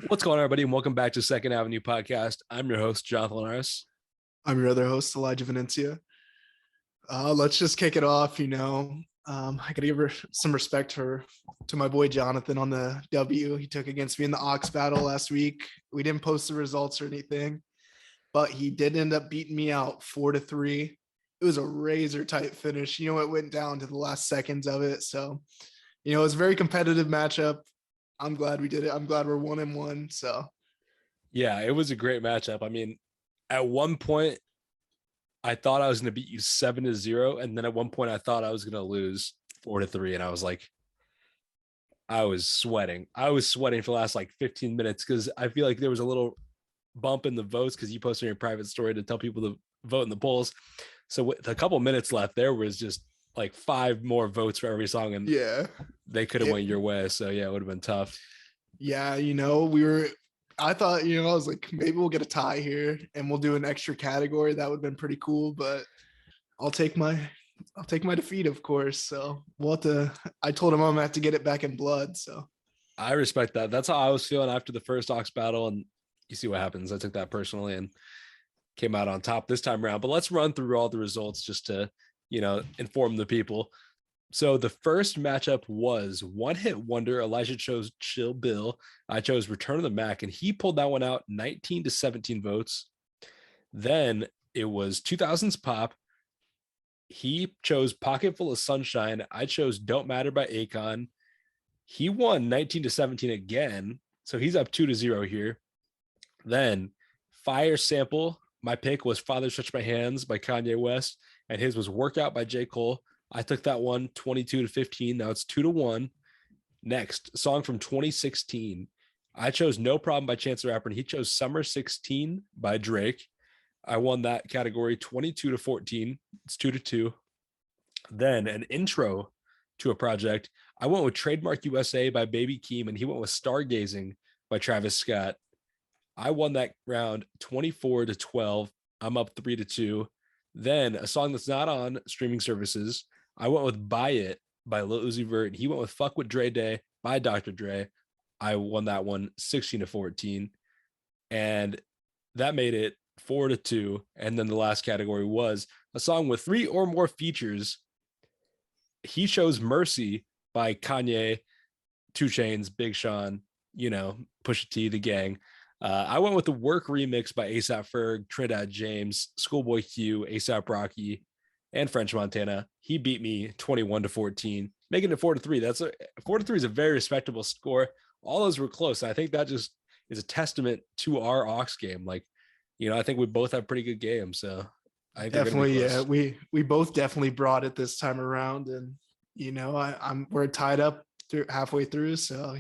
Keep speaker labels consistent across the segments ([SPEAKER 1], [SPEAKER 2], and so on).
[SPEAKER 1] What's going on, everybody, and welcome back to Second Avenue Podcast. I'm your host, Jonathon and Elijah.
[SPEAKER 2] I'm your other host, Elijah Venencia. Let's just kick it off. I got to give some respect to my boy Jonathan on the W he took against me in the Ox battle last week. We didn't post the results or anything, but he did end up beating me out 4-3. It was a razor tight finish. It went down to the last seconds of it. So, it was a very competitive matchup. I'm glad we did it. I'm glad we're 1-1. So,
[SPEAKER 1] yeah, it was a great matchup. I mean, at one point, I thought I was going to beat you 7-0, and then at one point, I thought I was going to lose 4-3, and I was like, I was sweating. I was sweating for the last 15 minutes because I feel like there was a little bump in the votes because you posted your private story to tell people to vote in the polls. So with a couple minutes left, there was just 5 more votes for every song, and they could have went your way. So yeah, it would have been tough.
[SPEAKER 2] Yeah, I thought, I was like, maybe we'll get a tie here and we'll do an extra category. That would have been pretty cool, but I'll take my defeat, of course. So I told him I'm gonna have to get it back in blood. So
[SPEAKER 1] I respect that. That's how I was feeling after the first Ox battle, and you see what happens. I took that personally and came out on top this time around. But let's run through all the results just to, inform the people. So the first matchup was One Hit Wonder. Elijah chose Chill Bill. I chose Return of the Mac, and he pulled that one out 19-17 votes. Then it was 2000s Pop. He chose Pocket Full of Sunshine. I chose Don't Matter by Akon. He won 19-17 again. So he's up 2-0 here. Then Fire Sample. My pick was Father Stretch My Hands by Kanye West, and his was Workout by J. Cole. I took that one 22-15. Now it's 2-1. Next, song from 2016. I chose No Problem by Chance the Rapper, and he chose Summer 16 by Drake. I won that category 22-14. It's 2-2. Then an intro to a project. I went with Trademark USA by Baby Keem, and he went with Stargazing by Travis Scott. I won that round 24-12. I'm up 3-2. Then a song that's not on streaming services. I went with Buy It by Lil Uzi Vert, and he went with Fuck with Dre Day by Dr. Dre. I won that one 16-14. And that made it 4-2. And then the last category was a song with 3 or more features. He chose Mercy by Kanye, 2 Chainz, Big Sean, Pusha T, the gang. I went with the Work remix by A$AP Ferg, Trinidad James, Schoolboy Q, A$AP Rocky, and French Montana. He beat me 21-14, making it 4-3. 4-3 is a very respectable score. All those were close. I think that just is a testament to our Ox game. I think we both have pretty good games. So I think
[SPEAKER 2] definitely, yeah, we both definitely brought it this time around, and we're tied up halfway through. So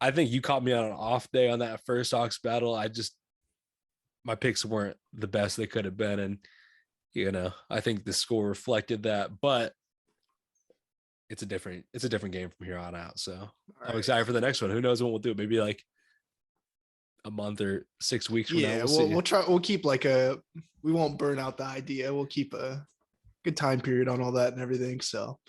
[SPEAKER 1] I think you caught me on an off day on that first Ox battle. My picks weren't the best they could have been, and I think the score reflected that, but it's a different game from here on out. So I'm excited for the next one. Who knows when we'll do it? Maybe a month or 6 weeks from now.
[SPEAKER 2] We'll try. We'll keep we won't burn out the idea. We'll keep a good time period on all that and everything. So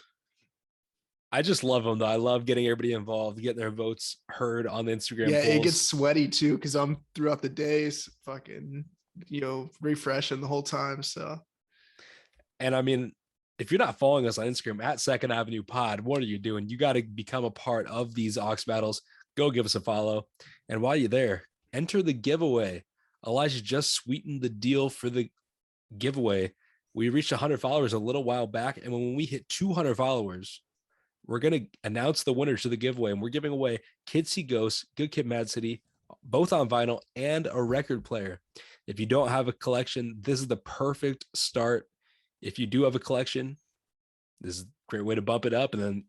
[SPEAKER 1] I just love them though. I love getting everybody involved, getting their votes heard on the Instagram.
[SPEAKER 2] Yeah,
[SPEAKER 1] polls.
[SPEAKER 2] It gets sweaty too because I'm throughout the days fucking refreshing the whole time. So.
[SPEAKER 1] And I mean, if you're not following us on Instagram at Second Avenue Pod, what are you doing? You got to become a part of these Ox battles. Go give us a follow. And while you're there, enter the giveaway. Elijah just sweetened the deal for the giveaway. We reached 100 followers a little while back. And when we hit 200 followers, we're going to announce the winners to the giveaway. And we're giving away Kids See Ghosts, Good Kid Mad City, both on vinyl, and a record player. If you don't have a collection, this is the perfect start. If you do have a collection, this is a great way to bump it up. And then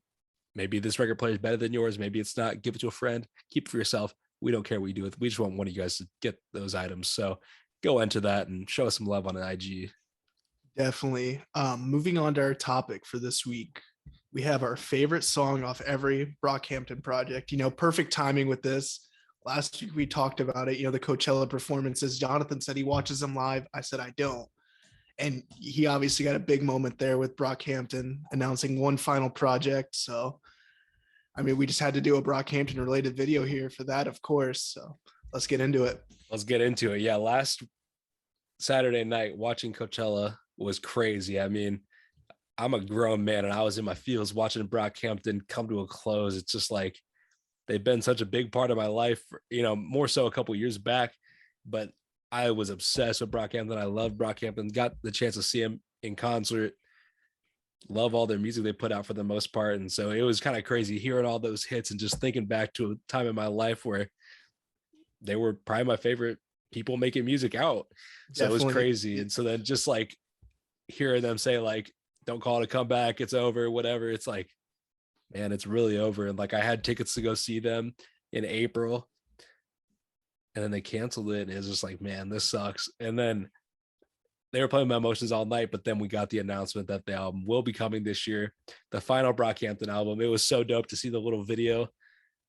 [SPEAKER 1] maybe this record player is better than yours. Maybe it's not. Give it to a friend. Keep it for yourself. We don't care what you do with it. We just want one of you guys to get those items. So go into that and show us some love on an IG.
[SPEAKER 2] Definitely. Moving on to our topic for this week. We have our favorite song off every Brockhampton project. Perfect timing with this. Last week we talked about it, the Coachella performances. Jonathan said he watches them live. I said I don't. And he obviously got a big moment there with Brockhampton announcing one final project. So I mean, we just had to do a Brockhampton related video here for that, of course. So let's get into it.
[SPEAKER 1] Let's get into it. Yeah, last Saturday night watching Coachella was crazy. I mean, I'm a grown man and I was in my feels watching Brockhampton come to a close. It's just like they've been such a big part of my life, more so a couple years back, but I was obsessed with Brockhampton. I love Brockhampton. Got the chance to see him in concert. Love all their music they put out for the most part. And so it was kind of crazy hearing all those hits and just thinking back to a time in my life where they were probably my favorite people making music out. So Definitely. It was crazy. And so then just like hearing them say like, don't call it a comeback, it's over, whatever. It's like, man, it's really over. And like I had tickets to go see them in April and then they canceled it. And it was just like, man, this sucks. And then they were playing my emotions all night, but then we got the announcement that the album will be coming this year, the final Brockhampton album. It was so dope to see the little video,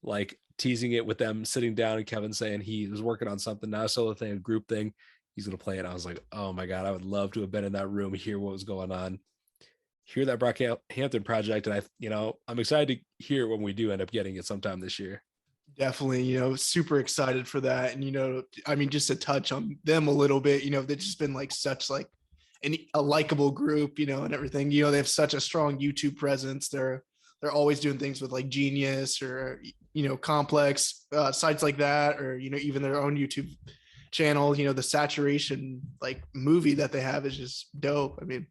[SPEAKER 1] like teasing it with them sitting down and Kevin saying he was working on something, not a solo thing, a group thing. He's going to play it. I was like, oh my God, I would love to have been in that room, hear what was going on, hear that Brockhampton project. And I'm excited to hear when we do end up getting it sometime this year.
[SPEAKER 2] Definitely, super excited for that. And, I mean, just to touch on them a little bit, they've just been like such like a likable group, and everything. They have such a strong YouTube presence. They're always doing things with like Genius or, Complex sites like that, or, even their own YouTube channel. The Saturation like movie that they have is just dope. I mean,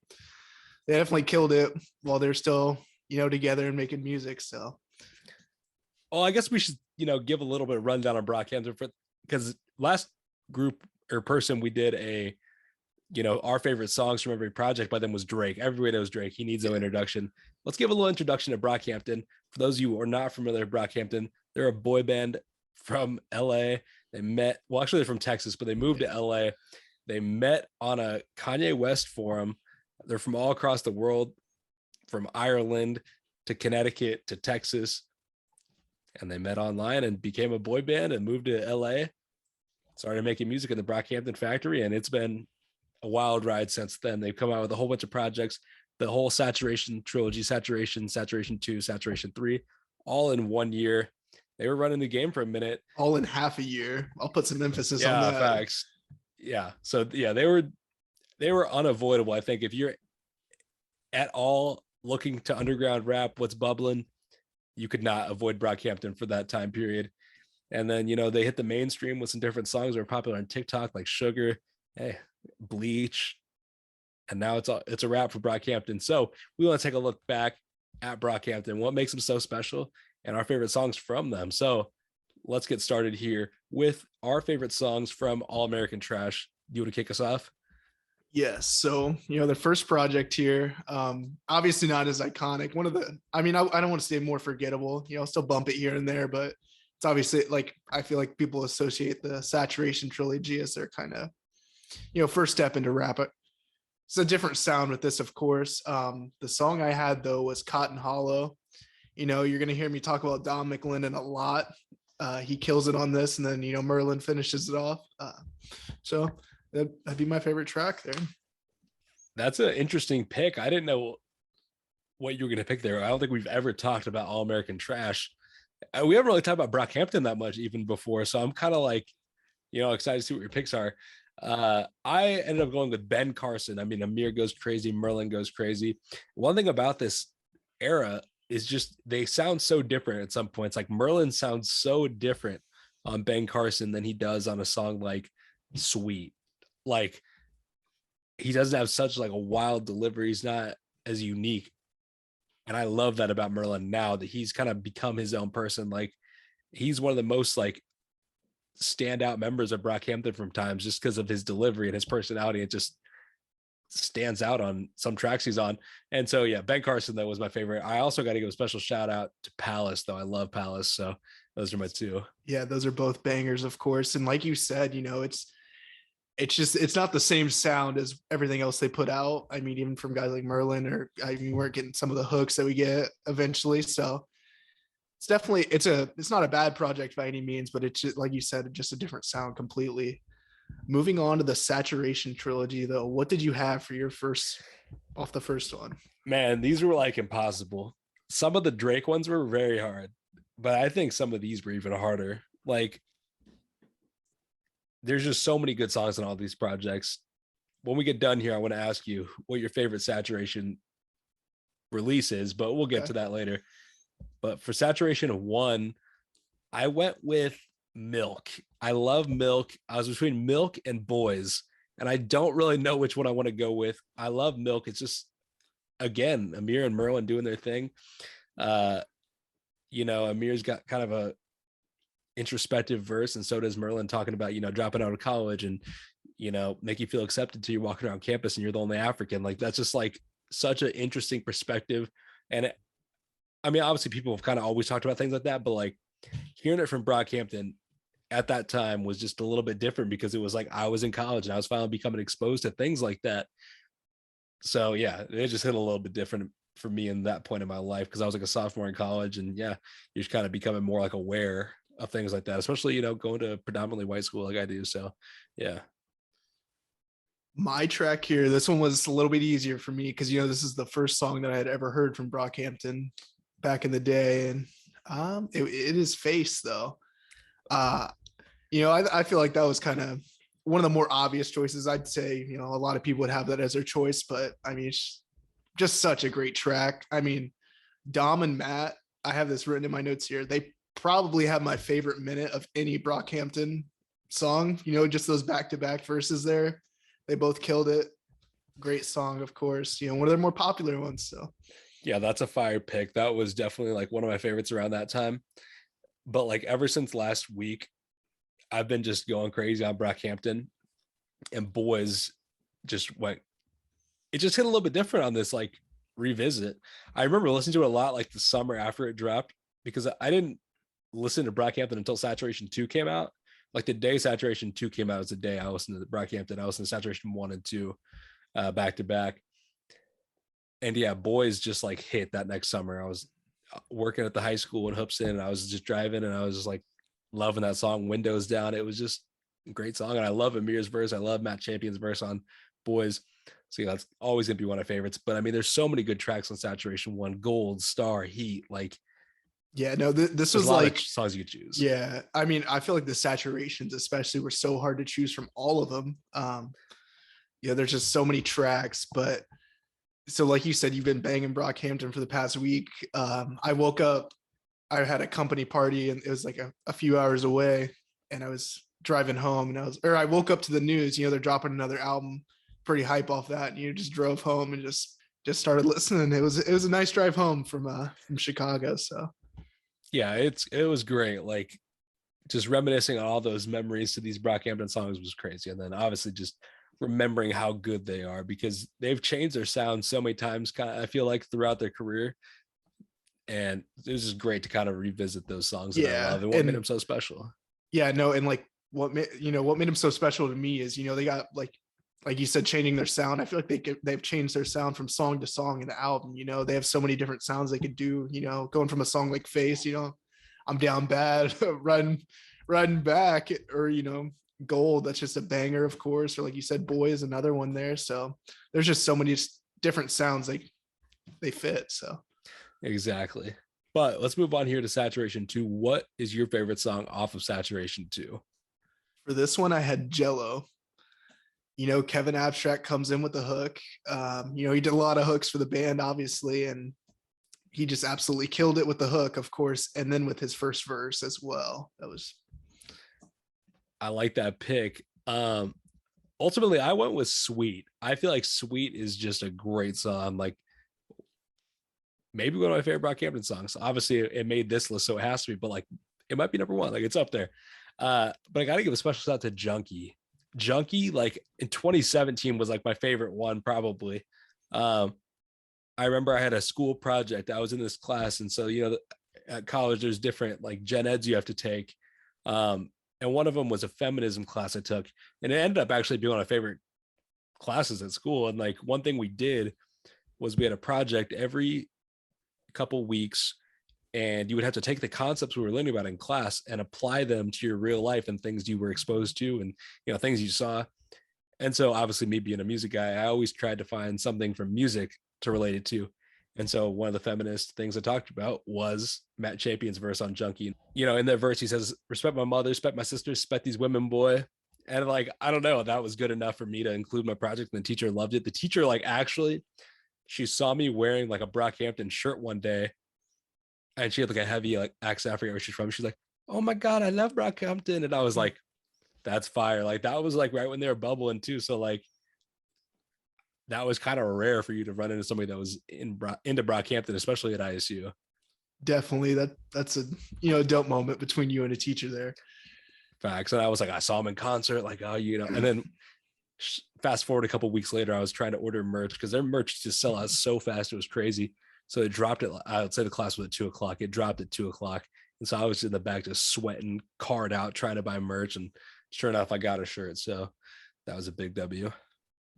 [SPEAKER 2] they definitely killed it while they're still, together and making music. So,
[SPEAKER 1] well, I guess we should, give a little bit of rundown on Brockhampton because last group or person we did our favorite songs from every project by them was Drake. Everybody knows Drake. He needs no introduction. Let's give a little introduction to Brockhampton. For those of you who are not familiar with Brockhampton, they're a boy band from LA. They're from Texas, but they moved to LA. They met on a Kanye West forum. They're from all across the world, from Ireland to Connecticut to Texas. And they met online and became a boy band and moved to LA, started making music in the Brockhampton factory. And it's been a wild ride since then. They've come out with a whole bunch of projects, the whole Saturation trilogy, Saturation 2, Saturation 3, all in 1 year. They were running the game for a minute.
[SPEAKER 2] All in half a year. I'll put some emphasis on that.
[SPEAKER 1] Facts. Yeah. So yeah, they were unavoidable. I think if you're at all looking to underground rap, what's bubbling, you could not avoid Brockhampton for that time period. And then, they hit the mainstream with some different songs that were popular on TikTok, like Sugar, Bleach. And now it's a wrap for Brockhampton. So we want to take a look back at Brockhampton, what makes them so special, and our favorite songs from them. So let's get started here with our favorite songs from All American Trash. Do you want to kick us off?
[SPEAKER 2] Yes. So, the first project here, obviously not as iconic. I don't want to say more forgettable, I'll still bump it here and there, but it's obviously like, I feel like people associate the Saturation trilogy as their kind of, first step into rap. It's a different sound with this, of course. The song I had though was Cotton Hollow. You're going to hear me talk about Don McLennan a lot. He kills it on this, and then, Merlin finishes it off. So that'd be my favorite track there.
[SPEAKER 1] That's an interesting pick. I didn't know what you were going to pick there. I don't think we've ever talked about All American Trash. We haven't really talked about Brockhampton that much even before. So I'm kind of like, excited to see what your picks are. I ended up going with Ben Carson. I mean, Amir goes crazy. Merlin goes crazy. One thing about this era is just they sound so different at some points. Like Merlin sounds so different on Ben Carson than he does on a song like Sweet. Like he doesn't have such like a wild delivery. He's not as unique. And I love that about Merlin now that he's kind of become his own person. Like he's one of the most like standout members of Brockhampton from times just because of his delivery and his personality. It just stands out on some tracks he's on. And so, yeah, Ben Carson, though, was my favorite. I also got to give a special shout out to Palace, though. I love Palace. So those are my two.
[SPEAKER 2] Yeah, those are both bangers, of course. And like you said, it's not the same sound as everything else they put out. I mean, even from guys like Merlin, we're getting some of the hooks that we get eventually. So it's definitely, it's not a bad project by any means, but it's just, like you said, just a different sound completely. Moving on to the Saturation trilogy, though, what did you have for your first one?
[SPEAKER 1] Man, these were like impossible. Some of the Drake ones were very hard. but I think some of these were even harder. Like, there's just so many good songs on all these projects. When we get done here, I want to ask you what your favorite Saturation release is, but we'll get
[SPEAKER 2] Okay.
[SPEAKER 1] to that later. But for Saturation 1, I went with Milk. I love Milk. I was between Milk and Boys, and I don't really know which one I want to go with. I love Milk. It's just, again, Amir and Merlin doing their thing. Uh, Amir's got kind of a introspective verse, and so does Merlin, talking about, dropping out of college and, make you feel accepted till you're walking around campus and you're the only African. Like, that's just like such an interesting perspective. And I mean, obviously people have kind of always talked about things like that, but like hearing it from Brockhampton at that time was just a little bit different, because it was like I was in college and I was finally becoming exposed to things like that. So yeah, it just hit a little bit different for me in that point in my life, because I was like a sophomore in college, and yeah, you're just kind of becoming more like aware of things like that, especially, going to a predominantly white school like I do. So yeah.
[SPEAKER 2] My track here, this one was a little bit easier for me because this is the first song that I had ever heard from Brockhampton back in the day, and it is Face though. I feel like that was kind of one of the more obvious choices. I'd say a lot of people would have that as their choice, but I mean, it's just such a great track. I mean, Dom and Matt, I have this written in my notes here. They probably have my favorite minute of any Brockhampton song. Just those back-to-back verses there. They both killed it. Great song, of course. One of their more popular ones. So
[SPEAKER 1] Yeah, that's a fire pick. That was definitely like one of my favorites around that time. But like ever since last week, I've been just going crazy on Brockhampton, and Boys just went, it just hit a little bit different on this like revisit. I remember listening to it a lot like the summer after it dropped, because I didn't listen to Brockhampton until Saturation 2 came out. Like the day Saturation 2 came out was the day I listened to Brockhampton. I listened to Saturation 1 and 2 back to back. And yeah, Boys just like hit that next summer. I was working at the high school in Hoopson, and I was just driving, and I was just like loving that song, Windows Down. It was just a great song. And I love Amir's verse. I love Matt Champion's verse on Boys. So yeah, that's always gonna be one of my favorites. But I mean, there's so many good tracks on Saturation 1, Gold, Star, Heat. Like,
[SPEAKER 2] yeah, no, this
[SPEAKER 1] there's
[SPEAKER 2] was
[SPEAKER 1] a lot
[SPEAKER 2] like
[SPEAKER 1] of songs you could choose.
[SPEAKER 2] yeah. I mean, I feel like the saturations especially were so hard to choose from all of them. There's just so many tracks, but so like you said, you've been banging Brockhampton for the past week. I woke up, I had a company party, and it was like a few hours away, and I was driving home, and I woke up to the news, they're dropping another album, pretty hype off that. And just drove home and just started listening. It was a nice drive home from Chicago. So
[SPEAKER 1] Yeah, it was great. Like, just reminiscing on all those memories to these Brockhampton songs was crazy. And then obviously just remembering how good they are, because they've changed their sound so many times, kind of, I feel like, throughout their career. And it was just great to kind of revisit those songs that I
[SPEAKER 2] yeah,
[SPEAKER 1] love and what made them so special.
[SPEAKER 2] yeah, no, and like what made them so special to me is they got like you said, changing their sound. I feel like they've changed their sound from song to song in the album. They have so many different sounds they could do. Going from a song like Face, I'm down bad, riding back, or Gold. That's just a banger, of course. Or like you said, Boy is another one there. So there's just so many different sounds they fit. So
[SPEAKER 1] Exactly. But let's move on here to Saturation 2. What is your favorite song off of Saturation 2?
[SPEAKER 2] for this one, I had Jello. Kevin Abstract comes in with the hook. He did a lot of hooks for the band, obviously, and he just absolutely killed it with the hook, of course, and then with his first verse as well.
[SPEAKER 1] I like that pick. Ultimately, I went with Sweet. I feel like Sweet is just a great song. Like, maybe one of my favorite Brockhampton songs. Obviously, it made this list, so it has to be, but like, it might be number one. Like, it's up there. But I got to give a special shout out to Junkie. Junkie, like in 2017, was like my favorite one, probably. I remember I had a school project. I was in this class, and so at college there's different like gen eds you have to take, and one of them was a feminism class I took, and it ended up actually being one of my favorite classes at school. And like, one thing we did was we had a project every couple weeks, and you would have to take the concepts we were learning about in class and apply them to your real life and things you were exposed to, and things you saw. And so obviously, me being a music guy, I always tried to find something from music to relate it to. And so one of the feminist things I talked about was Matt Champion's verse on Junkie. In that verse, he says, respect my mother, respect my sisters, respect these women, boy. And like, I don't know, that was good enough for me to include my project. And the teacher loved it. The teacher, like, actually, she saw me wearing like a Brockhampton shirt one day, and she had like a heavy like accent. I forget where she's from. She's like, oh my God, I love Brockhampton. And I was like, that's fire. Like, that was like right when they were bubbling too. So like, that was kind of rare for you to run into somebody that was into Brockhampton, especially at ISU.
[SPEAKER 2] Definitely. That's a dope moment between you and a teacher there.
[SPEAKER 1] Facts. And I was like, I saw him in concert, like, oh, and then fast forward a couple weeks later, I was trying to order merch because their merch just sell out so fast. It was crazy. So it dropped it. I would say the class was at 2:00. It dropped at 2:00. And so I was in the back just sweating, card out, trying to buy merch. And sure enough, I got a shirt. So that was a big W.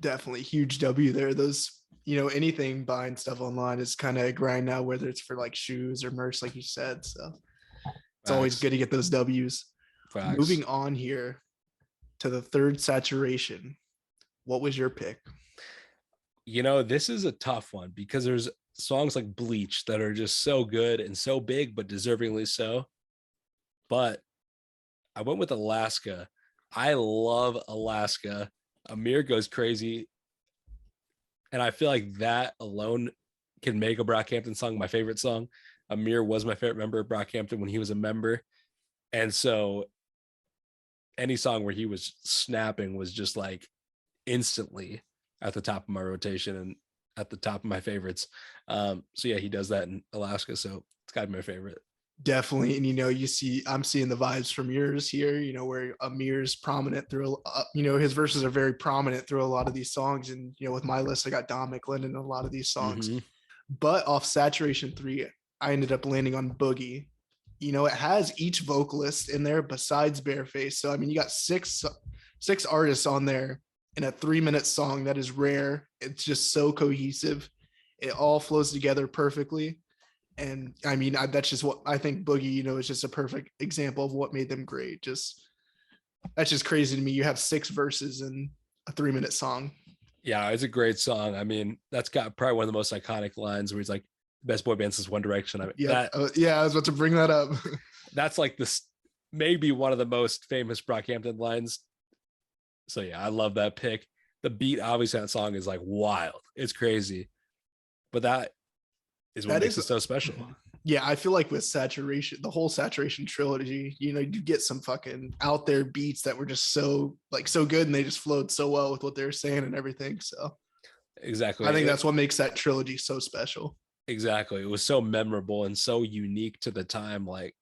[SPEAKER 2] Definitely huge W there. Those, anything buying stuff online is kind of a grind now, whether it's for like shoes or merch, like you said. So it's always good to get those W's.
[SPEAKER 1] Facts.
[SPEAKER 2] Moving on here to the third saturation. What was your pick?
[SPEAKER 1] This is a tough one because there's songs like Bleach that are just so good and so big, but deservingly so. But I went with Alaska. I love Alaska. Amir goes crazy. And I feel like that alone can make a Brockhampton song my favorite song. Amir was my favorite member of Brockhampton when he was a member. And so any song where he was snapping was just like instantly at the top of my rotation and at the top of my favorites. So yeah, he does that in Alaska. So it's got to be my favorite.
[SPEAKER 2] Definitely. And, I'm seeing the vibes from yours here, where Amir's prominent through, his verses are very prominent through a lot of these songs. And, with my list, I got Don McLennan in a lot of these songs. Mm-hmm. But off Saturation 3, I ended up landing on Boogie. It has each vocalist in there besides Bareface. So, I mean, you got six artists on there in a 3-minute song. That is rare. It's just so cohesive. It all flows together perfectly. And I mean, that's just what I think Boogie, is just a perfect example of what made them great. That's just crazy to me. You have 6 verses in a 3-minute song.
[SPEAKER 1] Yeah, it's a great song. I mean, that's got probably one of the most iconic lines where he's like, best boy band since One Direction. I mean,
[SPEAKER 2] I was about to bring that up.
[SPEAKER 1] That's like this, maybe one of the most famous Brockhampton lines. So yeah, I love that pick. The beat, obviously, that song is like wild. It's crazy, but that is what makes it so special.
[SPEAKER 2] Yeah, I feel like with Saturation, the whole Saturation trilogy, you get some fucking out there beats that were just so good, and they just flowed so well with what they were saying and everything. So
[SPEAKER 1] exactly,
[SPEAKER 2] I think that's what makes that trilogy so special.
[SPEAKER 1] Exactly. It was so memorable and so unique to the time. Like,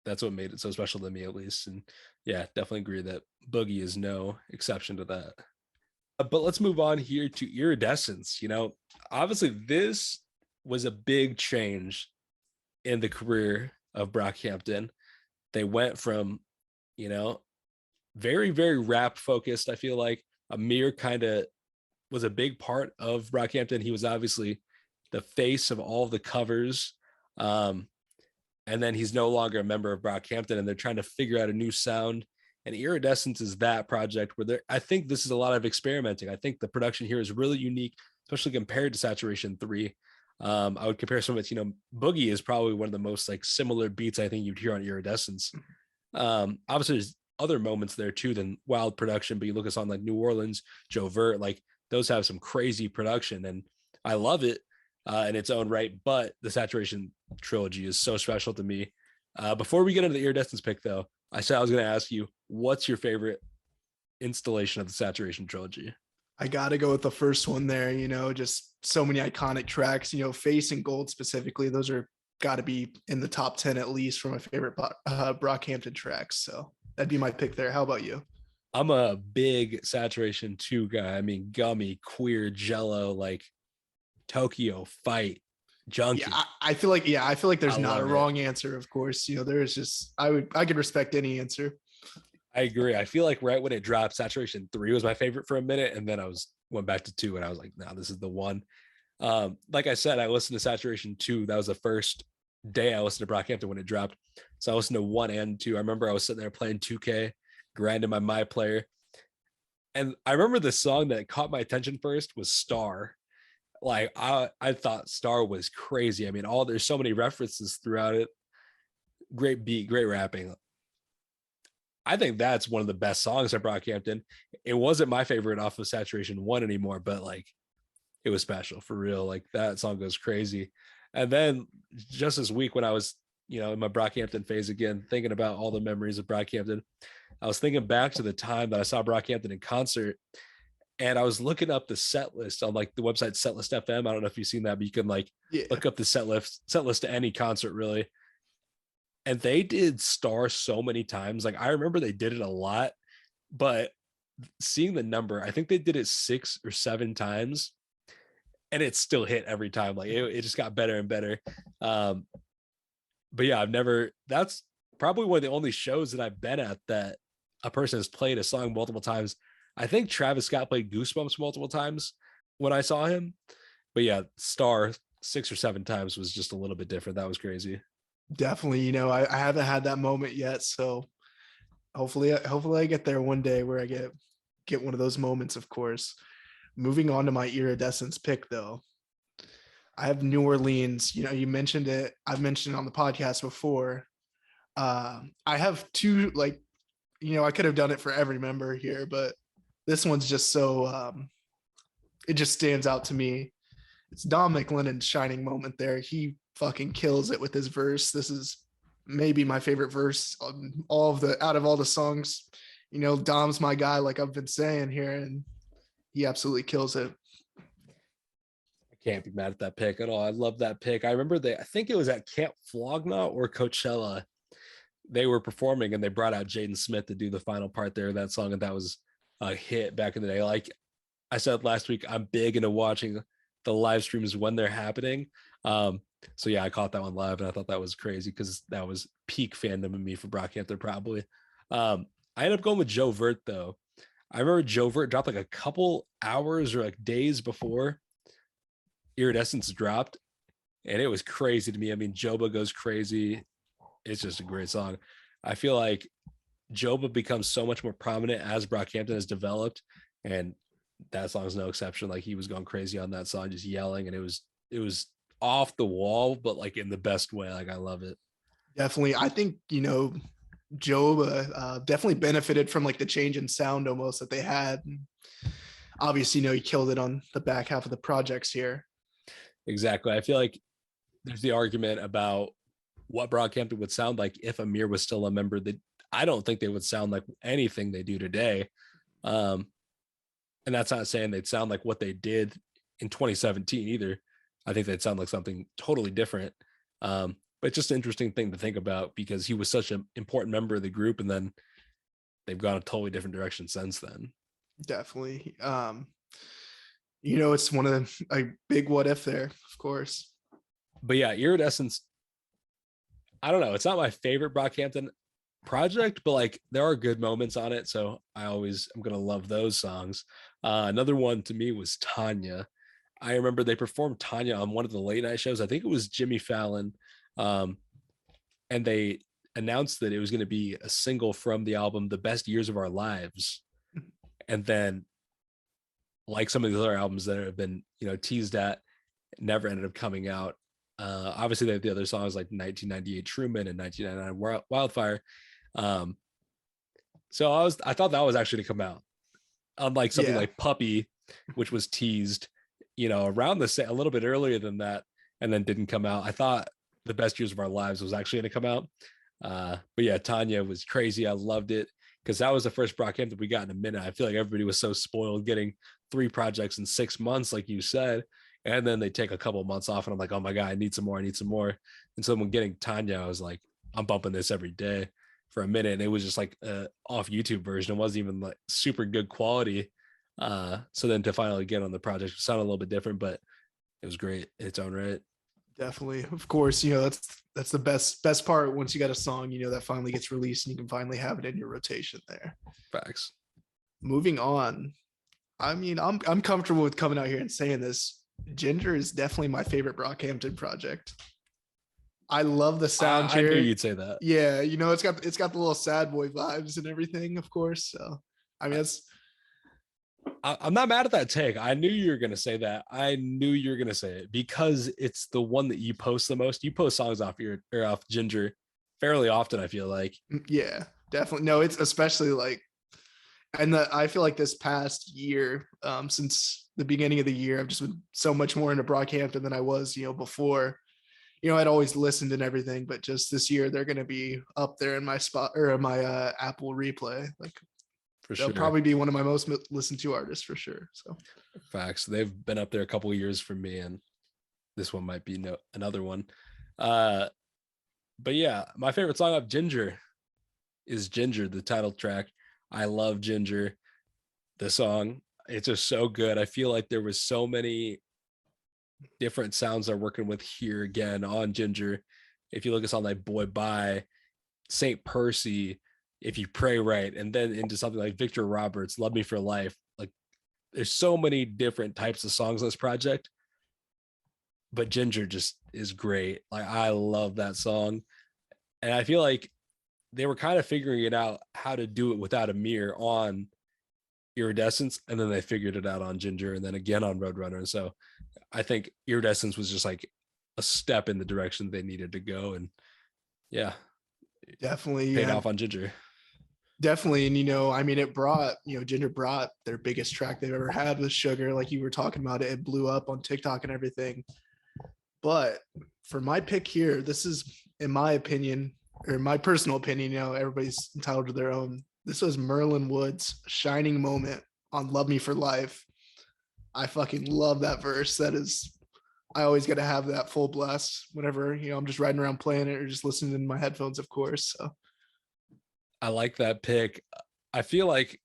[SPEAKER 1] that's what made it so special to me, at least. And yeah, definitely agree that Boogie is no exception to that. But let's move on here to Iridescence. Obviously this was a big change in the career of Brockhampton. They went from, very, very rap focused. I feel like Amir kind of was a big part of Brockhampton. He was obviously the face of all the covers. And then he's no longer a member of Brockhampton, and they're trying to figure out a new sound. And Iridescence is that project where I think this is a lot of experimenting. I think the production here is really unique, especially compared to Saturation 3. I would compare some of it, Boogie is probably one of the most like similar beats I think you'd hear on Iridescence. Obviously there's other moments there too than wild production, but you look at something like New Orleans, Joe Vert, like those have some crazy production, and I love it in its own right. But the Saturation trilogy is so special to me. Before we get into the Iridescence pick though, I said I was going to ask you, what's your favorite installation of the Saturation trilogy?
[SPEAKER 2] I got to go with the first one there, just so many iconic tracks, Face and Gold specifically. Those are got to be in the top 10 at least for my favorite Brockhampton tracks. So that'd be my pick there. How about you?
[SPEAKER 1] I'm a big Saturation 2 guy. I mean, Gummy, Queer, Jello, like Tokyo, Fight, Junkie.
[SPEAKER 2] Yeah, I feel like there's not a wrong answer, of course. There's just I could respect any answer.
[SPEAKER 1] I agree. I feel like right when it dropped, Saturation 3 was my favorite for a minute, and then I went back to 2, and I was like, nah, this is the one. Like I said, I listened to Saturation 2. That was the first day I listened to Brockhampton when it dropped. So I listened to 1 and 2. I remember I was sitting there playing 2K, grinding my player. And I remember the song that caught my attention first was Star. Like I thought Star was crazy. I mean, there's so many references throughout it. Great beat, great rapping. I think that's one of the best songs at Brockhampton. It wasn't my favorite off of Saturation One anymore, but like it was special for real. Like that song goes crazy. And then just this week when I was, in my Brockhampton phase again, thinking about all the memories of Brockhampton, I was thinking back to the time that I saw Brockhampton in concert, and I was looking up the set list on like the website Setlist FM. I don't know if you've seen that, but you can like look up the set list to any concert really. And they did Star so many times. Like I remember they did it a lot, but seeing the number, I think they did it 6 or 7 times, and it still hit every time. Like it just got better and better. But yeah, that's probably one of the only shows that I've been at that a person has played a song multiple times. I think Travis Scott played Goosebumps multiple times when I saw him. But yeah, Star 6 or 7 times was just a little bit different. That was crazy.
[SPEAKER 2] Definitely. I haven't had that moment yet. So hopefully I get there one day where I get one of those moments, of course. Moving on to my iridescence pick though. I have New Orleans. You mentioned it. I've mentioned it on the podcast before. I have two, like, I could have done it for every member here, but this one's just so, it just stands out to me. It's Dom McLennan's shining moment there. He fucking kills it with his verse. This is maybe my favorite verse on out of all the songs. Dom's my guy, like I've been saying here, and he absolutely kills it.
[SPEAKER 1] Can't be mad at that pick at all. I love that pick. I remember I think it was at Camp Flogna or Coachella. They were performing and they brought out Jaden Smith to do the final part there of that song. And that was a hit back in the day. Like I said last week, I'm big into watching the live streams when they're happening. So yeah, I caught that one live and I thought that was crazy because that was peak fandom of me for Brockhampton probably. I ended up going with Joe Vert though. I remember Joe Vert dropped like a couple hours or like days before Iridescence dropped, and it was crazy to me. I mean, Joba goes crazy. It's just a great song. I feel like Joba becomes so much more prominent as Brockhampton has developed, and that song is no exception. Like he was going crazy on that song, just yelling, and it was off the wall, but like in the best way. Like I love it.
[SPEAKER 2] Definitely. I think, Joba definitely benefited from like the change in sound almost that they had. Obviously, he killed it on the back half of the projects here.
[SPEAKER 1] Exactly. I feel like there's the argument about what Brockhampton would sound like if Amir was still a member. That I don't think they would sound like anything they do today. And that's not saying they'd sound like what they did in 2017 either. I think they'd sound like something totally different. But it's just an interesting thing to think about because he was such an important member of the group, and then they've gone a totally different direction since then.
[SPEAKER 2] Definitely. It's one of a big what if there, of course.
[SPEAKER 1] But yeah, Iridescence, I don't know. It's not my favorite Brockhampton project, but like there are good moments on it. So I'm going to love those songs. Another one to me was Tanya. I remember they performed Tanya on one of the late night shows. I think it was Jimmy Fallon. And they announced that it was going to be a single from the album, The Best Years of Our Lives. And then like some of the other albums that have been, teased at, never ended up coming out. Obviously they have the other songs like 1998 Truman and 1999 Wildfire. So I thought that was actually to come out, unlike something like Puppy, which was teased, around a little bit earlier than that, and then didn't come out. I thought The Best Years of Our Lives was actually going to come out. But yeah, Tanya was crazy. I loved it because that was the first Brockhampton we got in a minute. I feel like everybody was so spoiled getting 3 projects in 6 months, like you said. And then they take a couple of months off and I'm like, oh my God, I need some more. And so when getting Tanya, I was like, I'm bumping this every day for a minute. And it was just like off YouTube version. It wasn't even like super good quality. So then to finally get on the project, it sounded a little bit different, but it was great in its own right.
[SPEAKER 2] Definitely. Of course, that's the best part once you got a song, that finally gets released and you can finally have it in your rotation there.
[SPEAKER 1] Facts.
[SPEAKER 2] Moving on. I mean, I'm comfortable with coming out here and saying this. Ginger is definitely my favorite Brockhampton project. I love the sound
[SPEAKER 1] I knew you'd say that.
[SPEAKER 2] Yeah, it's got the little sad boy vibes and everything, of course. So I mean
[SPEAKER 1] I'm not mad at that take. I knew you were gonna say that. I knew you were gonna say it because it's the one that you post the most. You post songs off your or off Ginger fairly often, I feel like.
[SPEAKER 2] Yeah, definitely. No, it's especially like, and I feel like this past year, since the beginning of the year, I've just been so much more into Brockhampton than I was, before. I'd always listened and everything, but just this year they're going to be up there in my spot or my Apple replay. Like
[SPEAKER 1] For
[SPEAKER 2] they'll
[SPEAKER 1] sure.
[SPEAKER 2] probably be one of my most listened to artists for sure. So
[SPEAKER 1] Facts. They've been up there a couple of years for me, and this one might be another one. But yeah, my favorite song of Ginger is Ginger, the title track. I love Ginger, the song. It's just so good. I feel like there was so many different sounds they're working with here again on Ginger. If you look at something like Boy Bye, St. Percy, If You Pray Right, and then into something like Victor Roberts, Love Me for Life. Like there's so many different types of songs on this project, but Ginger just is great. Like I love that song. And I feel like they were kind of figuring it out how to do it without Amir on Iridescence, and then they figured it out on Ginger and then again on Roadrunner. And so I think Iridescence was just like a step in the direction they needed to go. And yeah,
[SPEAKER 2] definitely
[SPEAKER 1] paid off on Ginger.
[SPEAKER 2] Definitely. And, I mean, it brought, Ginger brought their biggest track they've ever had with Sugar. Like you were talking about it blew up on TikTok and everything. But for my pick here, this is, in my opinion, or my personal opinion, everybody's entitled to their own. This was Merlin Wood's Shining Moment on Love Me for Life. I fucking love that verse. That is, I always got to have that full blast whenever, I'm just riding around playing it or just listening in my headphones, of course. So
[SPEAKER 1] I like that pick. I feel like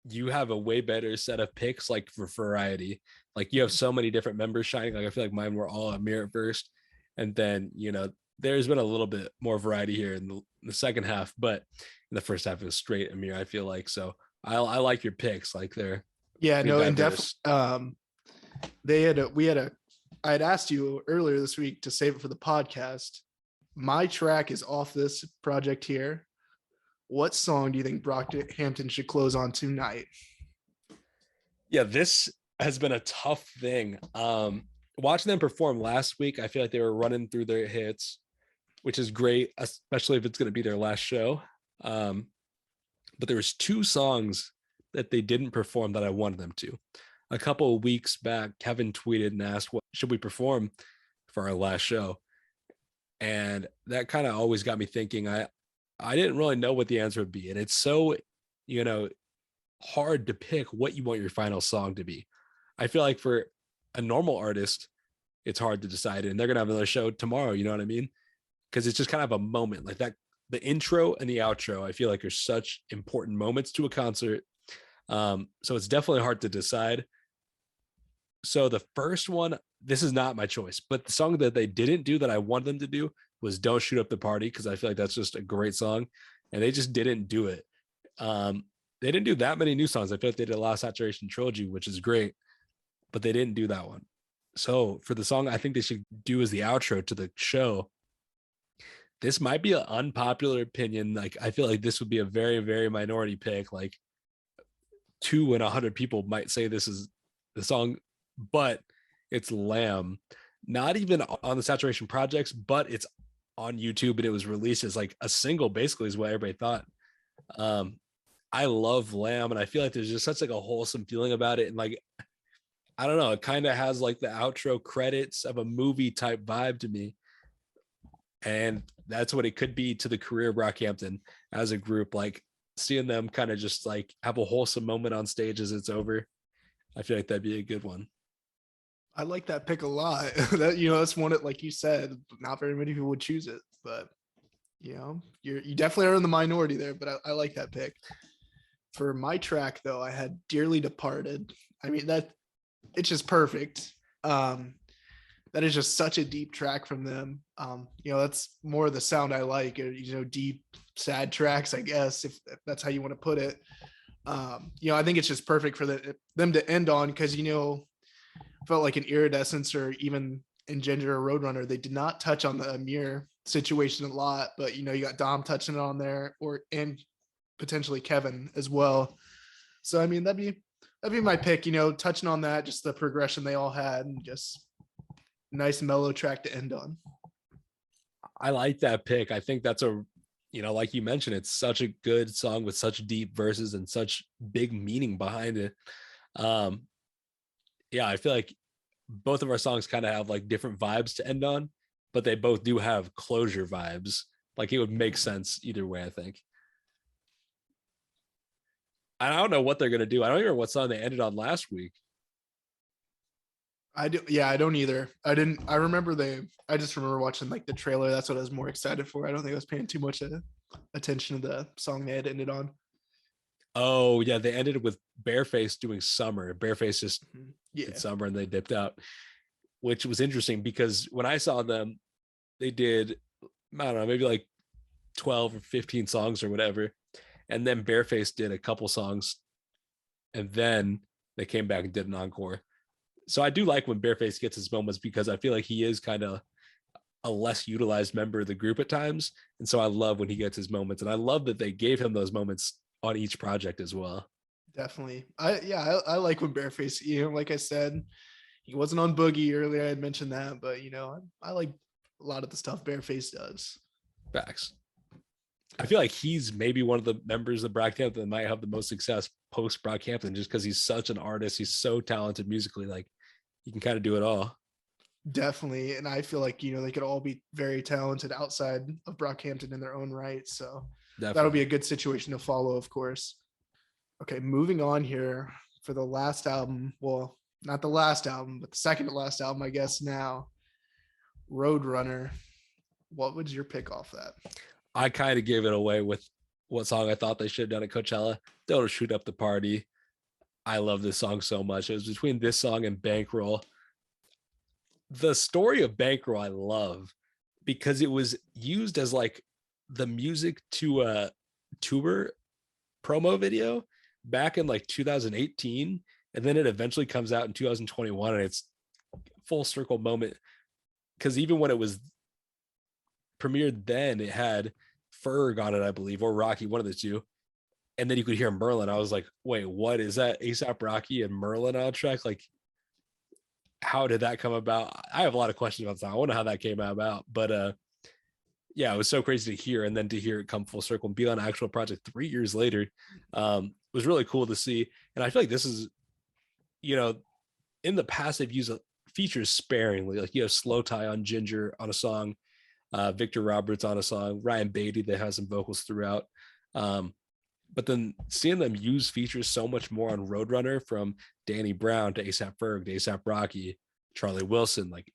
[SPEAKER 1] you have a way better set of picks, like for variety. Like you have so many different members shining. Like I feel like mine were all Amir at first. And then, there's been a little bit more variety here in the second half, but in the first half it was straight Amir, I feel like. So I like your picks. Like they're
[SPEAKER 2] and definitely I had asked you earlier this week to save it for the podcast. My track is off this project here. What song do you think Brockhampton should close on tonight?
[SPEAKER 1] Yeah, this has been a tough thing. Watching them perform last week, I feel like they were running through their hits, which is great, especially if it's going to be their last show. But there was 2 songs that they didn't perform that I wanted them to. A couple of weeks back, Kevin tweeted and asked, what should we perform for our last show? And that kind of always got me thinking. I didn't really know what the answer would be. And it's so, hard to pick what you want your final song to be. I feel like for a normal artist, it's hard to decide. And they're going to have another show tomorrow. You know what I mean? Because it's just kind of a moment like that. The intro and the outro, I feel like are such important moments to a concert. So it's definitely hard to decide. So the first one, this is not my choice, but the song that they didn't do that I wanted them to do was Don't Shoot Up the Party, because I feel like that's just a great song. And they just didn't do it. They didn't do that many new songs. I feel like they did a lot of Saturation Trilogy, which is great, but they didn't do that one. So for the song I think they should do as the outro to the show, this might be an unpopular opinion. Like I feel like this would be a very, very minority pick. Like 2 in 100 people might say this is the song, but it's Lamb. Not even on the Saturation Projects, but it's on YouTube and it was released as like a single, basically, is what everybody thought. I love Lamb, and I feel like there's just such like a wholesome feeling about it. And like, I don't know, it kind of has like the outro credits of a movie type vibe to me. And that's what it could be to the career of Brockhampton as a group. Like seeing them kind of just like have a wholesome moment on stage as it's over. I feel like that'd be a good one.
[SPEAKER 2] I like that pick a lot. That that's one that, like you said, not very many people would choose it, but you definitely are in the minority there. But I like that pick. For my track though, I had Dearly Departed. I mean it's just perfect. That is just such a deep track from them. That's more the sound I like, deep, sad tracks, I guess, if that's how you want to put it. I think it's just perfect for them to end on, because, felt like in Iridescence or even in Ginger or Roadrunner, they did not touch on the Amir situation a lot, but, you got Dom touching on there and potentially Kevin as well. So, I mean, that'd be that'd be my pick. Touching on that, just the progression they all had, and just nice mellow track to end on.
[SPEAKER 1] I like that pick. I think that's like you mentioned, it's such a good song with such deep verses and such big meaning behind it. Yeah, I feel like both of our songs kind of have like different vibes to end on, but they both do have closure vibes. Like it would make sense either way, I think. I don't know what they're gonna do. I don't even know what song they ended on last week.
[SPEAKER 2] I do. Yeah, I don't either. I just remember watching like the trailer. That's what I was more excited for. I don't think I was paying too much attention to the song they had ended on.
[SPEAKER 1] Oh yeah, they ended with Bareface doing Summer. Bareface just did Summer and they dipped out, which was interesting because when I saw them, they did, I don't know, maybe like 12 or 15 songs or whatever. And then Bareface did a couple songs and then they came back and did an encore. So I do like when Bareface gets his moments because I feel like he is kind of a less utilized member of the group at times. And so I love when he gets his moments. And I love that they gave him those moments on each project as well.
[SPEAKER 2] Definitely. I like when Bareface, like I said, he wasn't on Boogie earlier. I had mentioned that, but I like a lot of the stuff Bareface does.
[SPEAKER 1] Facts. I feel like he's maybe one of the members of Brockhampton that might have the most success post Brockhampton just because he's such an artist. He's so talented musically. Like he can kind of do it all.
[SPEAKER 2] Definitely. And I feel like, they could all be very talented outside of Brockhampton in their own right. So definitely. That'll be a good situation to follow, of course. Okay, moving on here for the last album. Well, not the last album, but the second to last album, I guess now. Roadrunner. What was your pick off that?
[SPEAKER 1] I kind of gave it away with what song I thought they should have done at Coachella. Don't Shoot Up the Party. I love this song so much. It was between this song and Bankroll. The story of Bankroll I love because it was used as like the music to a tour promo video back in like 2018. And then it eventually comes out in 2021 and it's full circle moment. Because even when it was premiered then, it had Ferg on it, I believe, or Rocky, one of the two. And then you could hear Merlin. I was like, wait, what is that? A$AP Rocky and Merlin on track? Like, how did that come about? I have a lot of questions about that. I wonder how that came about. But yeah, it was so crazy to hear. And then to hear it come full circle and be on an actual project 3 years later was really cool to see. And I feel like this is, in the past, they've used features sparingly. Like you have Slow Tie on Ginger on a song, Victor Roberts on a song, Ryan Beatty that has some vocals throughout. But then seeing them use features so much more on Roadrunner, from Danny Brown to A$AP Ferg to A$AP Rocky, Charlie Wilson, like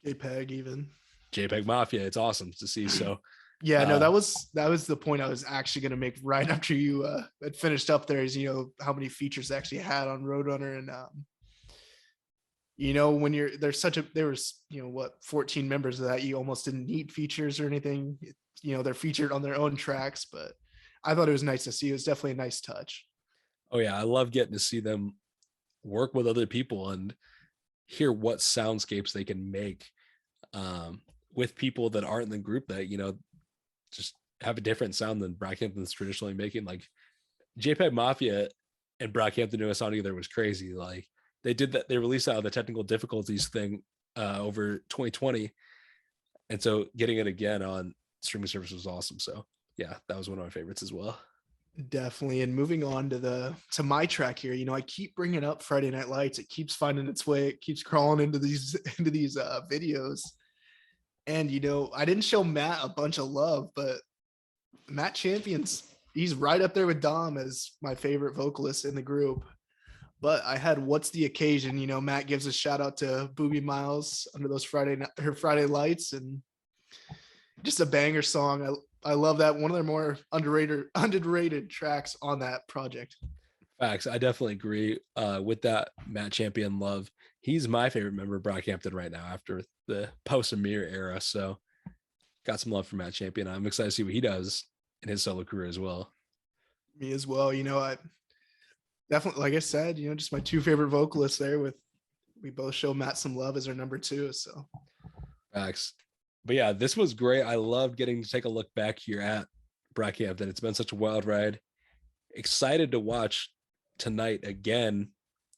[SPEAKER 2] JPEG, even
[SPEAKER 1] JPEG Mafia. It's awesome to see. So
[SPEAKER 2] yeah, no, that was the point I was actually going to make right after you had finished up there is, how many features they actually had on Roadrunner. And when there was 14 members of that, you almost didn't need features or anything. They're featured on their own tracks, but I thought it was nice to see. It was definitely a nice touch.
[SPEAKER 1] Oh yeah, I love getting to see them work with other people and hear what soundscapes they can make with people that aren't in the group that just have a different sound than Brockhampton's traditionally making. Like JPEG Mafia and Brockhampton doing a song together was crazy. Like they did that. They released out of the technical difficulties thing over 2020, and so getting it again on streaming service was awesome. So yeah, that was one of my favorites as well.
[SPEAKER 2] Definitely. And moving on to my track here, I keep bringing up Friday Night Lights. It keeps finding its way. It keeps crawling into these videos. And I didn't show Matt a bunch of love, but Matt Champion's, he's right up there with Dom as my favorite vocalist in the group. But I had What's the Occasion. Matt gives a shout out to Booby Miles under those Friday Lights, and just a banger song. I love that. One of their more underrated tracks on that project.
[SPEAKER 1] Facts. I definitely agree with that. Matt Champion love. He's my favorite member of Brockhampton right now after the post Amir era. So got some love for Matt Champion. I'm excited to see what he does in his solo career as well.
[SPEAKER 2] Me as well. I definitely, like I said, just my two favorite vocalists there. We both show Matt some love as our number two. So
[SPEAKER 1] facts. But yeah, this was great. I loved getting to take a look back here at Brockhampton. It's been such a wild ride. Excited to watch tonight again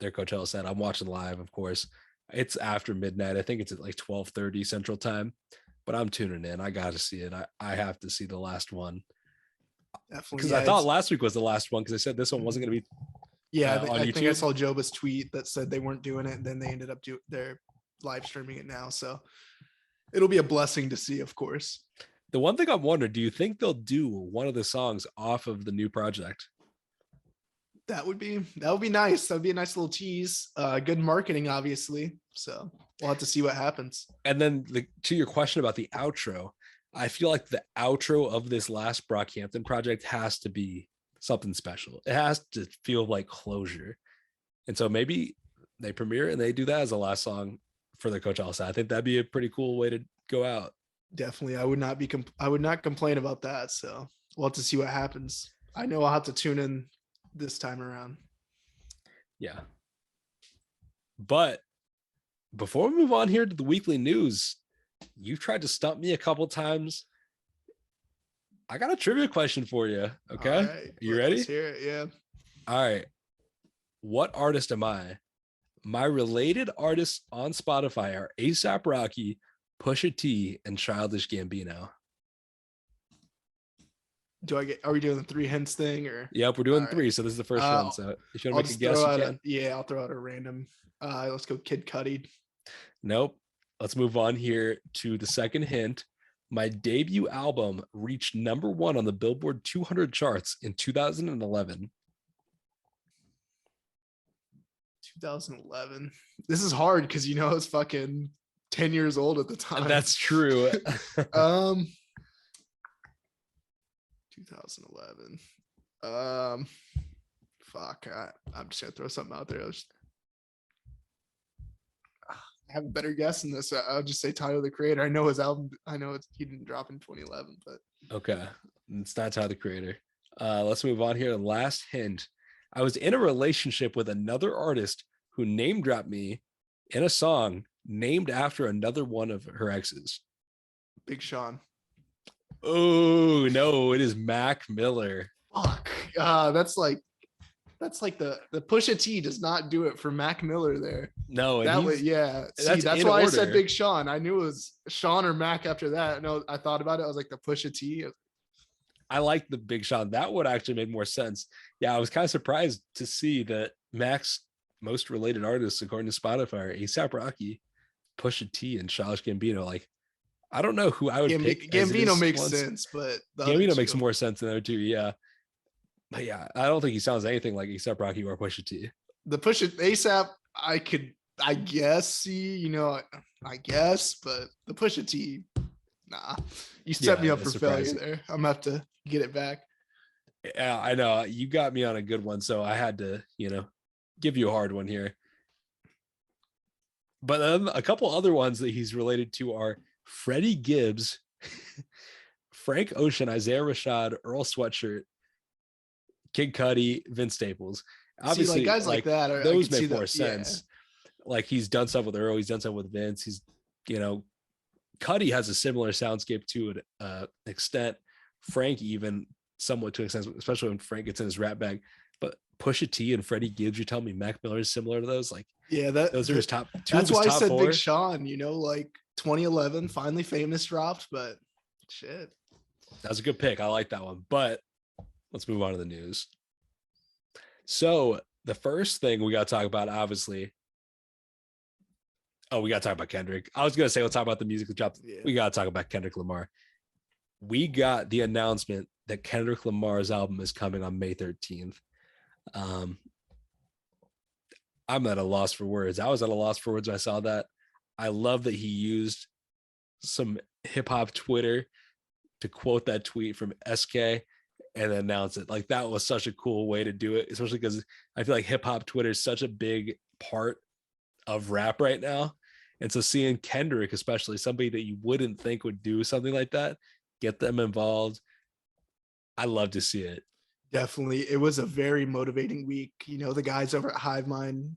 [SPEAKER 1] their Coachella set. I'm watching live, of course. It's after midnight. I think it's at like 12:30 Central Time, but I'm tuning in. I got to see it. I have to see the last one
[SPEAKER 2] Definitely.
[SPEAKER 1] because
[SPEAKER 2] Yeah,
[SPEAKER 1] I thought last week was the last one because I said this one wasn't going to be
[SPEAKER 2] yeah,
[SPEAKER 1] on
[SPEAKER 2] I think I
[SPEAKER 1] YouTube.
[SPEAKER 2] saw Joba's tweet that said they weren't doing it, and then they ended up they're live streaming it now. So it'll be a blessing to see, of course.
[SPEAKER 1] The one thing I'm wondering, do you think they'll do one of the songs off of the new project?
[SPEAKER 2] That would be nice. That would be a nice little tease. Good marketing, obviously. So we'll have to see what happens.
[SPEAKER 1] And then to your question about the outro, I feel like the outro of this last Brockhampton project has to be something special. It has to feel like closure. And so maybe they premiere and they do that as the last song for the Coachella set. I think that'd be a pretty cool way to go out.
[SPEAKER 2] Definitely. I would not complain about that. So we'll have to see what happens. I know I'll have to tune in this time around.
[SPEAKER 1] Yeah. But before we move on here to the weekly news, you've tried to stump me a couple times. I got a trivia question for you. Okay.
[SPEAKER 2] Right,
[SPEAKER 1] Are you ready?
[SPEAKER 2] Let's hear it. Yeah.
[SPEAKER 1] All right. What artist am I? My related artists on Spotify are A$AP Rocky, Pusha T, and Childish Gambino.
[SPEAKER 2] Are we doing the 3 hints thing or?
[SPEAKER 1] Yep, we're doing
[SPEAKER 2] All
[SPEAKER 1] 3.
[SPEAKER 2] right.
[SPEAKER 1] So this is the first one. So if you want to make a guess, you can.
[SPEAKER 2] I'll throw out a random. Let's go Kid Cudi.
[SPEAKER 1] Nope. Let's move on here to the second hint. My debut album reached #1 on the Billboard 200 charts in 2011.
[SPEAKER 2] 2011. This is hard because it's fucking 10 years old at the time.
[SPEAKER 1] That's true.
[SPEAKER 2] 2011. Fuck. I'm just gonna throw something out there. I have a better guess in this. I'll just say Tyler the Creator. I know his album. He didn't drop in 2011, but
[SPEAKER 1] okay, it's not Tyler the Creator. Let's move on here. Last hint. I was in a relationship with another artist who name dropped me in a song named after another one of her exes.
[SPEAKER 2] Big Sean.
[SPEAKER 1] Oh no, it is Mac Miller.
[SPEAKER 2] Fuck. That's like the Pusha T does not do it for Mac Miller there.
[SPEAKER 1] No,
[SPEAKER 2] that way, yeah. See, that's why I said Big Sean. I knew it was Sean or Mac after that. No, I thought about it. I was like the Pusha T.
[SPEAKER 1] I like the Big Sean. That would actually make more sense. Yeah, I was kind of surprised to see that Mac's most related artists, according to Spotify, are A$AP Rocky, Pusha T, and Childish Gambino. Like, I don't know who I would pick.
[SPEAKER 2] Gambino makes sense, but
[SPEAKER 1] Gambino makes more sense than the other two. Yeah. But yeah, I don't think he sounds anything like A$AP Rocky or Pusha T.
[SPEAKER 2] The A$AP, I guess see, I guess, but the Pusha T, nah. You set me up for failure there. I'm gonna have to get it back.
[SPEAKER 1] Yeah, I know. You got me on a good one, so I had to, give you a hard one here. But a couple other ones that he's related to are Freddie Gibbs, Frank Ocean, Isaiah Rashad, Earl Sweatshirt, Kid Cudi, Vince Staples. Obviously,
[SPEAKER 2] guys like that
[SPEAKER 1] those make more sense. Yeah. Like he's done stuff with Earl, he's done stuff with Vince. He's, Cudi has a similar soundscape to an extent. Frank even somewhat to an extent, especially when Frank gets in his rap bag. But Pusha T and Freddie Gibbs, you tell me Mac Miller is similar to those? Like,
[SPEAKER 2] yeah,
[SPEAKER 1] those are his top two.
[SPEAKER 2] That's why I said
[SPEAKER 1] 4.
[SPEAKER 2] Big Sean. Like 2011, Finally Famous dropped, but shit,
[SPEAKER 1] that was a good pick. I like that one. But let's move on to the news. So the first thing we got to talk about, obviously. Oh, we got to talk about Kendrick. I was going to say, let's talk about the music that dropped. Yeah. We got to talk about Kendrick Lamar. We got the announcement that Kendrick Lamar's album is coming on May 13th. I'm at a loss for words. I was at a loss for words when I saw that. I love that he used some hip hop Twitter to quote that tweet from SK and announce it. Like, that was such a cool way to do it, especially because I feel like hip hop Twitter is such a big part of rap right now. And so seeing Kendrick, especially somebody that you wouldn't think would do something like that, get them involved, I love to see it.
[SPEAKER 2] Definitely. It was a very motivating week. The guys over at Hive Mind,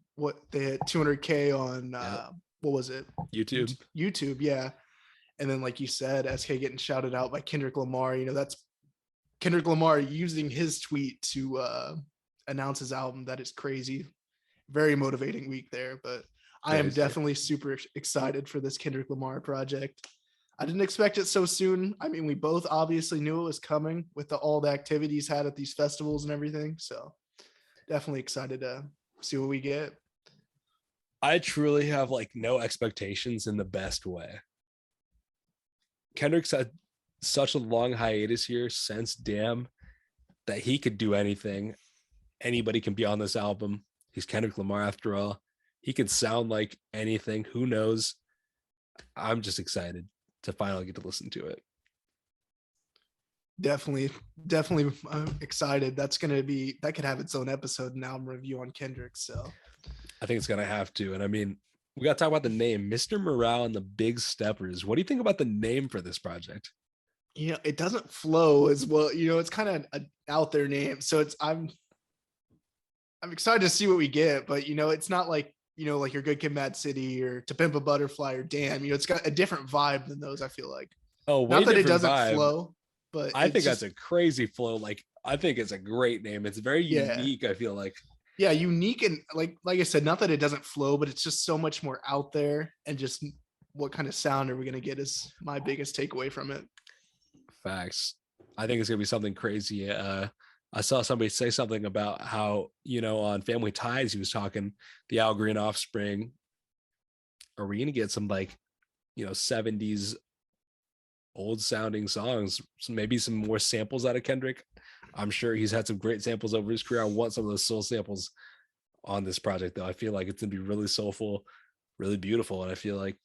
[SPEAKER 2] they had 200K on what was it? YouTube, yeah. And then, like you said, SK getting shouted out by Kendrick Lamar. That's Kendrick Lamar using his tweet to announce his album. That is crazy. very motivating week there. But I am
[SPEAKER 1] Crazy.
[SPEAKER 2] definitely super excited for this Kendrick Lamar project. I didn't expect it so soon. I mean, we both obviously knew it was coming with all the activities had at these festivals and everything. So definitely excited to see what we get.
[SPEAKER 1] I truly have like no expectations in the best way. Kendrick's had such a long hiatus here since Damn that he could do anything. Anybody can be on this album. He's Kendrick Lamar after all. He could sound like anything. Who knows? I'm just excited to finally get to listen to it.
[SPEAKER 2] Definitely excited. That could have its own episode and album review on Kendrick. So
[SPEAKER 1] I think it's gonna have to. And I mean, we got to talk about the name, Mr. Morale and the Big Steppers. What do you think about the name for this project?
[SPEAKER 2] It doesn't flow as well. It's kind of an out there name. So I'm excited to see what we get, but it's not like like your Good Kid, Mad City or To Pimp a Butterfly or Damn. It's got a different vibe than those. I feel like.
[SPEAKER 1] Oh, way
[SPEAKER 2] not that it
[SPEAKER 1] different
[SPEAKER 2] doesn't
[SPEAKER 1] vibe.
[SPEAKER 2] flow, but
[SPEAKER 1] I think that's a crazy flow. Like, I think it's a great name. It's very unique. I feel like.
[SPEAKER 2] Yeah, unique and like I said, not that it doesn't flow, but it's just so much more out there, and just what kind of sound are we gonna get is my biggest takeaway from it.
[SPEAKER 1] Facts. I think it's gonna be something crazy. I saw somebody say something about how on Family Ties he was talking the Al Green Offspring. Are we gonna get some like 70s old sounding songs? So maybe some more samples out of Kendrick. I'm sure he's had some great samples over his career. I want some of those soul samples on this project, though. I feel like it's gonna be really soulful, really beautiful, and I feel like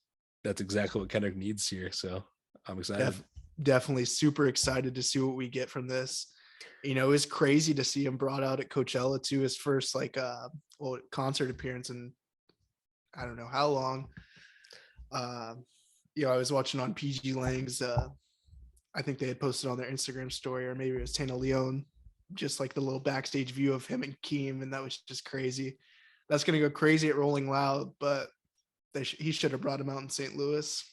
[SPEAKER 1] that's exactly what Kendrick needs here. So I'm excited.
[SPEAKER 2] Definitely super excited to see what we get from this. It's crazy to see him brought out at Coachella to his first concert appearance in I don't know how long. I was watching on PG Lang's I think they had posted on their Instagram story, or maybe it was Tana Leone, just like the little backstage view of him and Keem, and that was just crazy. That's going to go crazy at Rolling Loud, but he should have brought him out in St. Louis.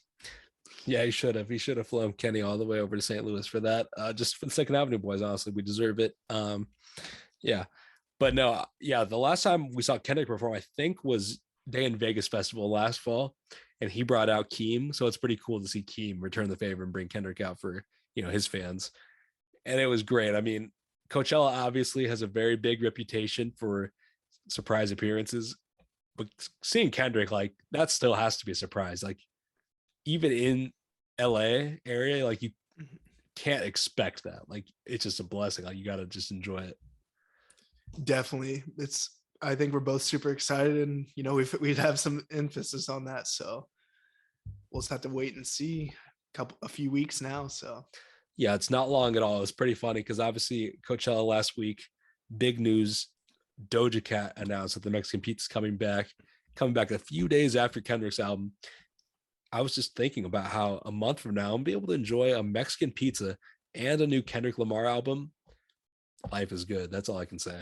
[SPEAKER 1] Yeah, he should have. He should have flown Kenny all the way over to St. Louis for that. Just for the Second Avenue boys, honestly, we deserve it. Yeah, but no, yeah, the last time we saw Kendrick perform, I think was Day in Vegas Festival last fall, and he brought out Keem. So it's pretty cool to see Keem return the favor and bring Kendrick out for his fans, and it was great. I mean, Coachella obviously has a very big reputation for surprise appearances, but seeing Kendrick, like, that still has to be a surprise. Like, even in LA area, like, you can't expect that. Like, it's just a blessing. Like, you got to just enjoy it.
[SPEAKER 2] Definitely. I think we're both super excited, and we'd have some emphasis on that. So we'll just have to wait and see a few weeks now. So
[SPEAKER 1] yeah, it's not long at all. It's pretty funny because obviously Coachella last week, big news. Doja Cat announced that the Mexican pizza is coming back a few days after Kendrick's album. I was just thinking about how a month from now, I'm be able to enjoy a Mexican pizza and a new Kendrick Lamar album. Life is good. That's all I can say.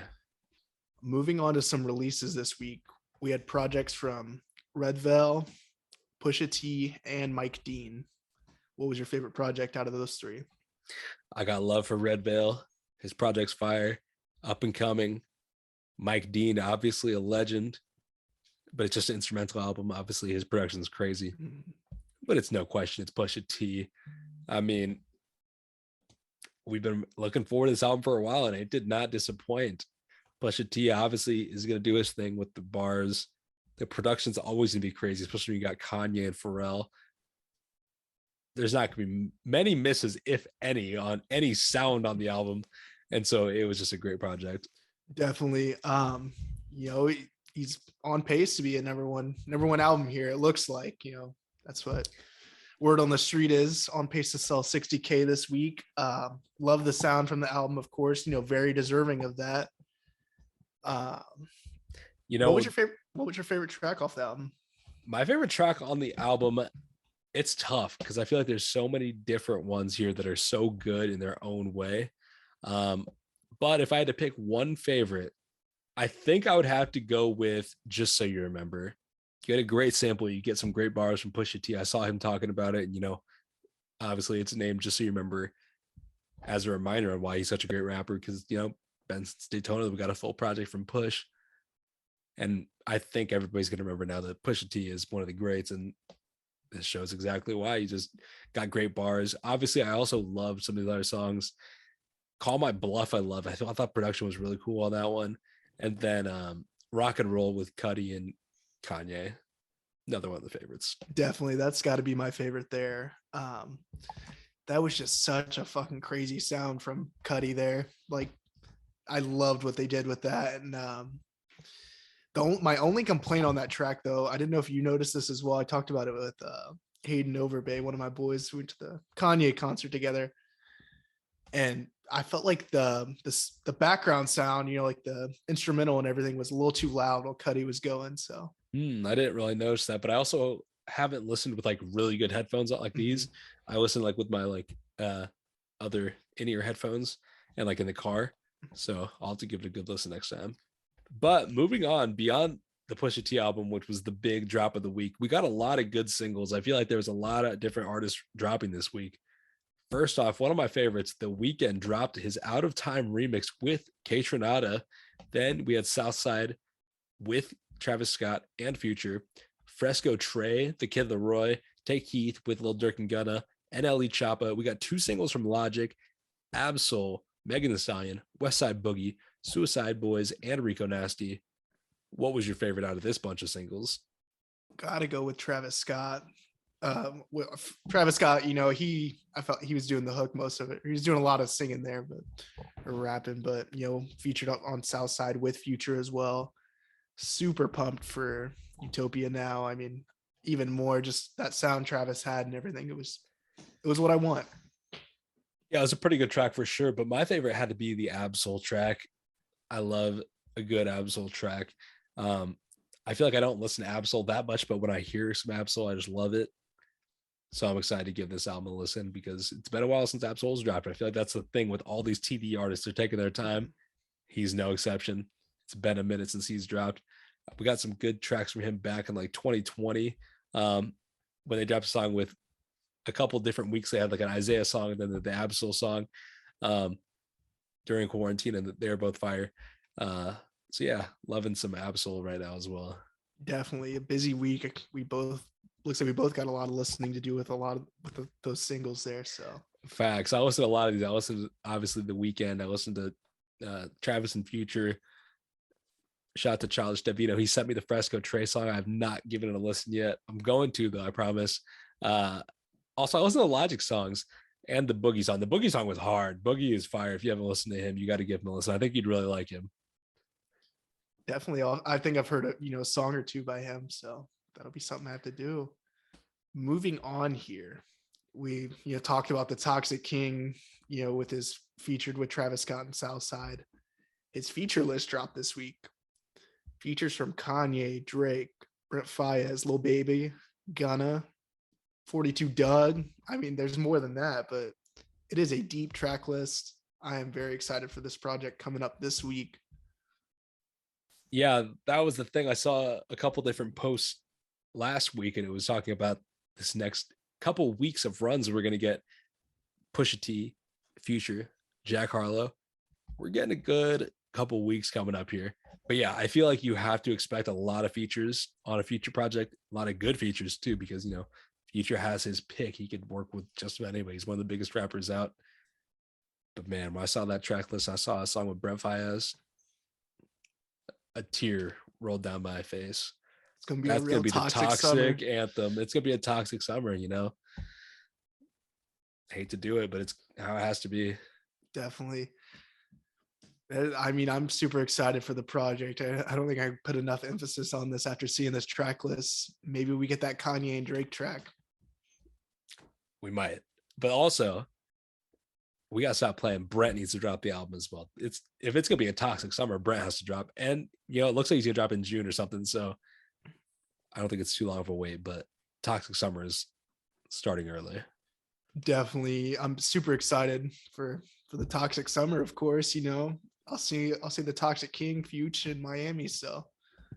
[SPEAKER 2] Moving on to some releases this week, we had projects from Red Veil, Pusha T, and Mike Dean. What was your favorite project out of those three?
[SPEAKER 1] I got love for Red Veil. His project's fire, up and coming. Mike Dean, obviously a legend, but it's just an instrumental album. Obviously, his production is crazy, but it's no question it's Pusha T. I mean, we've been looking forward to this album for a while, and it did not disappoint. Pusha T obviously is going to do his thing with the bars. The production's always going to be crazy, especially when you got Kanye and Pharrell. There's not going to be many misses, if any, on any sound on the album. And so it was just a great project.
[SPEAKER 2] Definitely. He's on pace to be a number one album here. It looks like, that's what word on the street is. On pace to sell 60K this week. Love the sound from the album, of course, very deserving of that. What was your favorite track off the album?
[SPEAKER 1] My favorite track on the album, it's tough because I feel like there's so many different ones here that are so good in their own way. But if I had to pick one favorite, I think I would have to go with Just So You Remember. You get a great sample. You get some great bars from Pusha T. I saw him talking about it. And, obviously it's named Just So You Remember as a reminder on why he's such a great rapper. Because, Ben Daytona, we got a full project from Push. And I think everybody's gonna remember now that Pusha T is one of the greats, and this shows exactly why. He just got great bars. Obviously, I also love some of the other songs. Call My Bluff, I love. I thought production was really cool on that one. And then Rock and Roll with Cudi and Kanye, another one of the favorites.
[SPEAKER 2] Definitely, that's got to be my favorite there. That was just such a fucking crazy sound from Cudi there. Like, I loved what they did with that. And my only complaint on that track, though, I didn't know if you noticed this as well. I talked about it with Hayden Overbay, one of my boys who went to the Kanye concert together. And I felt like the background sound, like the instrumental and everything was a little too loud while Cudi was going. So
[SPEAKER 1] I didn't really notice that, but I also haven't listened with like really good headphones like these. I listen like with my like other in-ear headphones and like in the car. So I'll have to give it a good listen next time. But moving on beyond the Pusha T album, which was the big drop of the week, we got a lot of good singles. I feel like there was a lot of different artists dropping this week. First off, one of my favorites, The Weeknd dropped his Out of Time remix with K Tronada. Then we had Southside with Travis Scott and Future, Fresco Trey, The Kid Leroy, Take Heath with Lil Durk and Gunna, NLE Choppa. We got 2 singles from Logic, Absol, Megan Thee Stallion, Westside Boogie, Suicide Boys, and Rico Nasty. What was your favorite out of this bunch of singles?
[SPEAKER 2] gotta go with Travis Scott. Travis Scott, I felt he was doing the hook most of it. He was doing a lot of singing there, or rapping, but featured on Southside with Future as well. Super pumped for Utopia now. I mean, even more just that sound Travis had and everything. It was what I want.
[SPEAKER 1] Yeah, it was a pretty good track for sure, but my favorite had to be the Absol track. I love a good Absol track. I feel like I don't listen to Absol that much, but when I hear some Absol, I just love it. So I'm excited to give this album a listen because it's been a while since Absol's dropped. I feel like that's the thing with all these TD artists. They're taking their time. He's no exception. It's been a minute since he's dropped. We got some good tracks from him back in like 2020 when they dropped a song with a couple different weeks. They had like an Isaiah song and then the Absol song during quarantine, and they were both fire. So yeah, loving some Absol right now as well.
[SPEAKER 2] Definitely a busy week. Looks like we both got a lot of listening to do with those singles there. So
[SPEAKER 1] facts. I listened to a lot of these. I listened to obviously The Weeknd. I listened to Travis and Future. Shout out to Childish Davino. He sent me the Fresco Trey song. I've not given it a listen yet. I'm going to though, I promise. Also, I listened to Logic songs and the Boogie song. The Boogie song was hard. Boogie is fire. If you haven't listened to him, you got to give him a listen. I think you'd really like him.
[SPEAKER 2] Definitely. I think I've heard a song or two by him. So that'll be something I have to do. Moving on here, we talked about the Toxic King, with his featured with Travis Scott and Southside. His feature list dropped this week. Features from Kanye, Drake, Brent Faiyaz, Lil Baby, Gunna, 42 Doug. I mean, there's more than that, but it is a deep track list. I am very excited for this project coming up this week.
[SPEAKER 1] Yeah, that was the thing. I saw a couple different posts last week, and it was talking about this next couple weeks of runs. We're going to get Pusha T, Future, Jack Harlow. We're getting a good couple weeks coming up here. But yeah, I feel like you have to expect a lot of features on a Future project, a lot of good features too, because Future has his pick. He could work with just about anybody. He's one of the biggest rappers out. But man, when I saw that track list, I saw a song with Brent Faiyaz. A tear rolled down my face.
[SPEAKER 2] It's gonna be
[SPEAKER 1] That's
[SPEAKER 2] gonna be
[SPEAKER 1] the toxic
[SPEAKER 2] summer
[SPEAKER 1] anthem. It's gonna be a toxic summer. I hate to do it, but it's how it has to be.
[SPEAKER 2] Definitely. I mean, I'm super excited for the project. I don't think I put enough emphasis on this after seeing this track list. Maybe we get that Kanye and Drake track.
[SPEAKER 1] We might, but also we gotta stop playing. Brent needs to drop the album as well. If it's gonna be a toxic summer, Brent has to drop, and it looks like he's gonna drop in June or something. So I don't think it's too long of a wait, but toxic summer is starting early.
[SPEAKER 2] Definitely, I'm super excited for the toxic summer. Of course, I'll see the Toxic King Future in Miami. So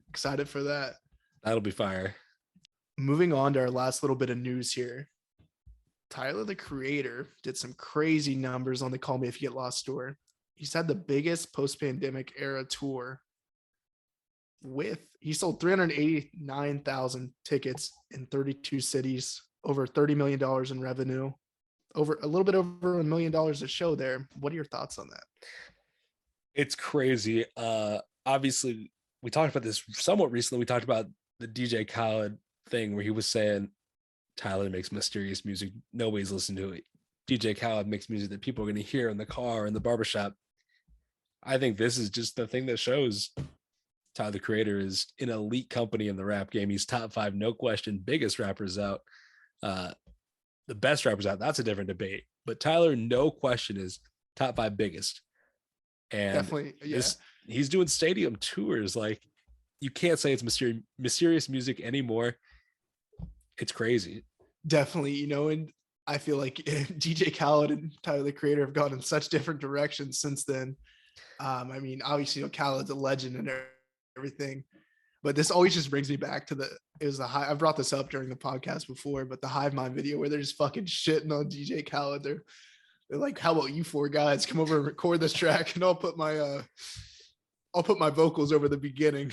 [SPEAKER 2] excited for that.
[SPEAKER 1] That'll be fire.
[SPEAKER 2] Moving on to our last little bit of news here. Tyler, the Creator, did some crazy numbers on the Call Me If You Get Lost tour. He's had the biggest post-pandemic era tour he sold 389,000 tickets in 32 cities, over $30 million in revenue, over a little bit over $1 million a show there. What are your thoughts on that?
[SPEAKER 1] It's crazy. Obviously, we talked about this somewhat recently. We talked about the DJ Khaled thing where he was saying Tyler makes mysterious music. Nobody's listening to it. DJ Khaled makes music that people are going to hear in the car, in the barbershop. I think this is just the thing that shows Tyler the Creator is an elite company in the rap game. He's top 5, no question, biggest rappers out. The best rappers out. That's a different debate. But Tyler, no question, is top 5 biggest. And
[SPEAKER 2] Definitely, yeah.
[SPEAKER 1] He's doing stadium tours. Like, you can't say it's mysterious music anymore. It's crazy.
[SPEAKER 2] Definitely, and I feel like DJ Khaled and Tyler the Creator have gone in such different directions since then. I mean, obviously, Khaled's a legend and everything, but this always just brings me back to I brought this up during the podcast before, but the Hive Mind video where they're just fucking shitting on DJ Khaled. They're like, how about you 4 guys come over and record this track, and I'll put my vocals over the beginning.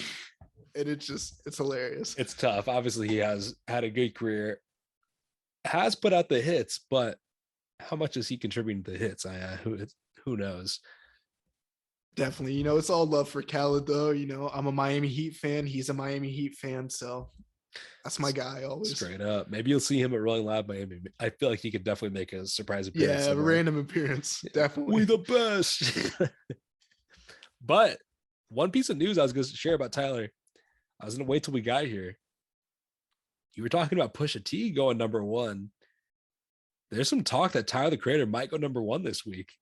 [SPEAKER 2] And it's hilarious.
[SPEAKER 1] It's tough. Obviously, he has had a good career, has put out the hits, but how much is he contributing to the hits? Who knows?
[SPEAKER 2] Definitely. It's all love for Khaled, though. I'm a Miami Heat fan. He's a Miami Heat fan. So that's my guy always.
[SPEAKER 1] Straight up. Maybe you'll see him at Rolling Loud Miami. I feel like he could definitely make a surprise appearance.
[SPEAKER 2] Yeah, a random appearance. Definitely.
[SPEAKER 1] We the best. But one piece of news I was going to share about Tyler, I was going to wait till we got here. You were talking about Pusha T going number 1. There's some talk that Tyler the Creator might go number 1 this week.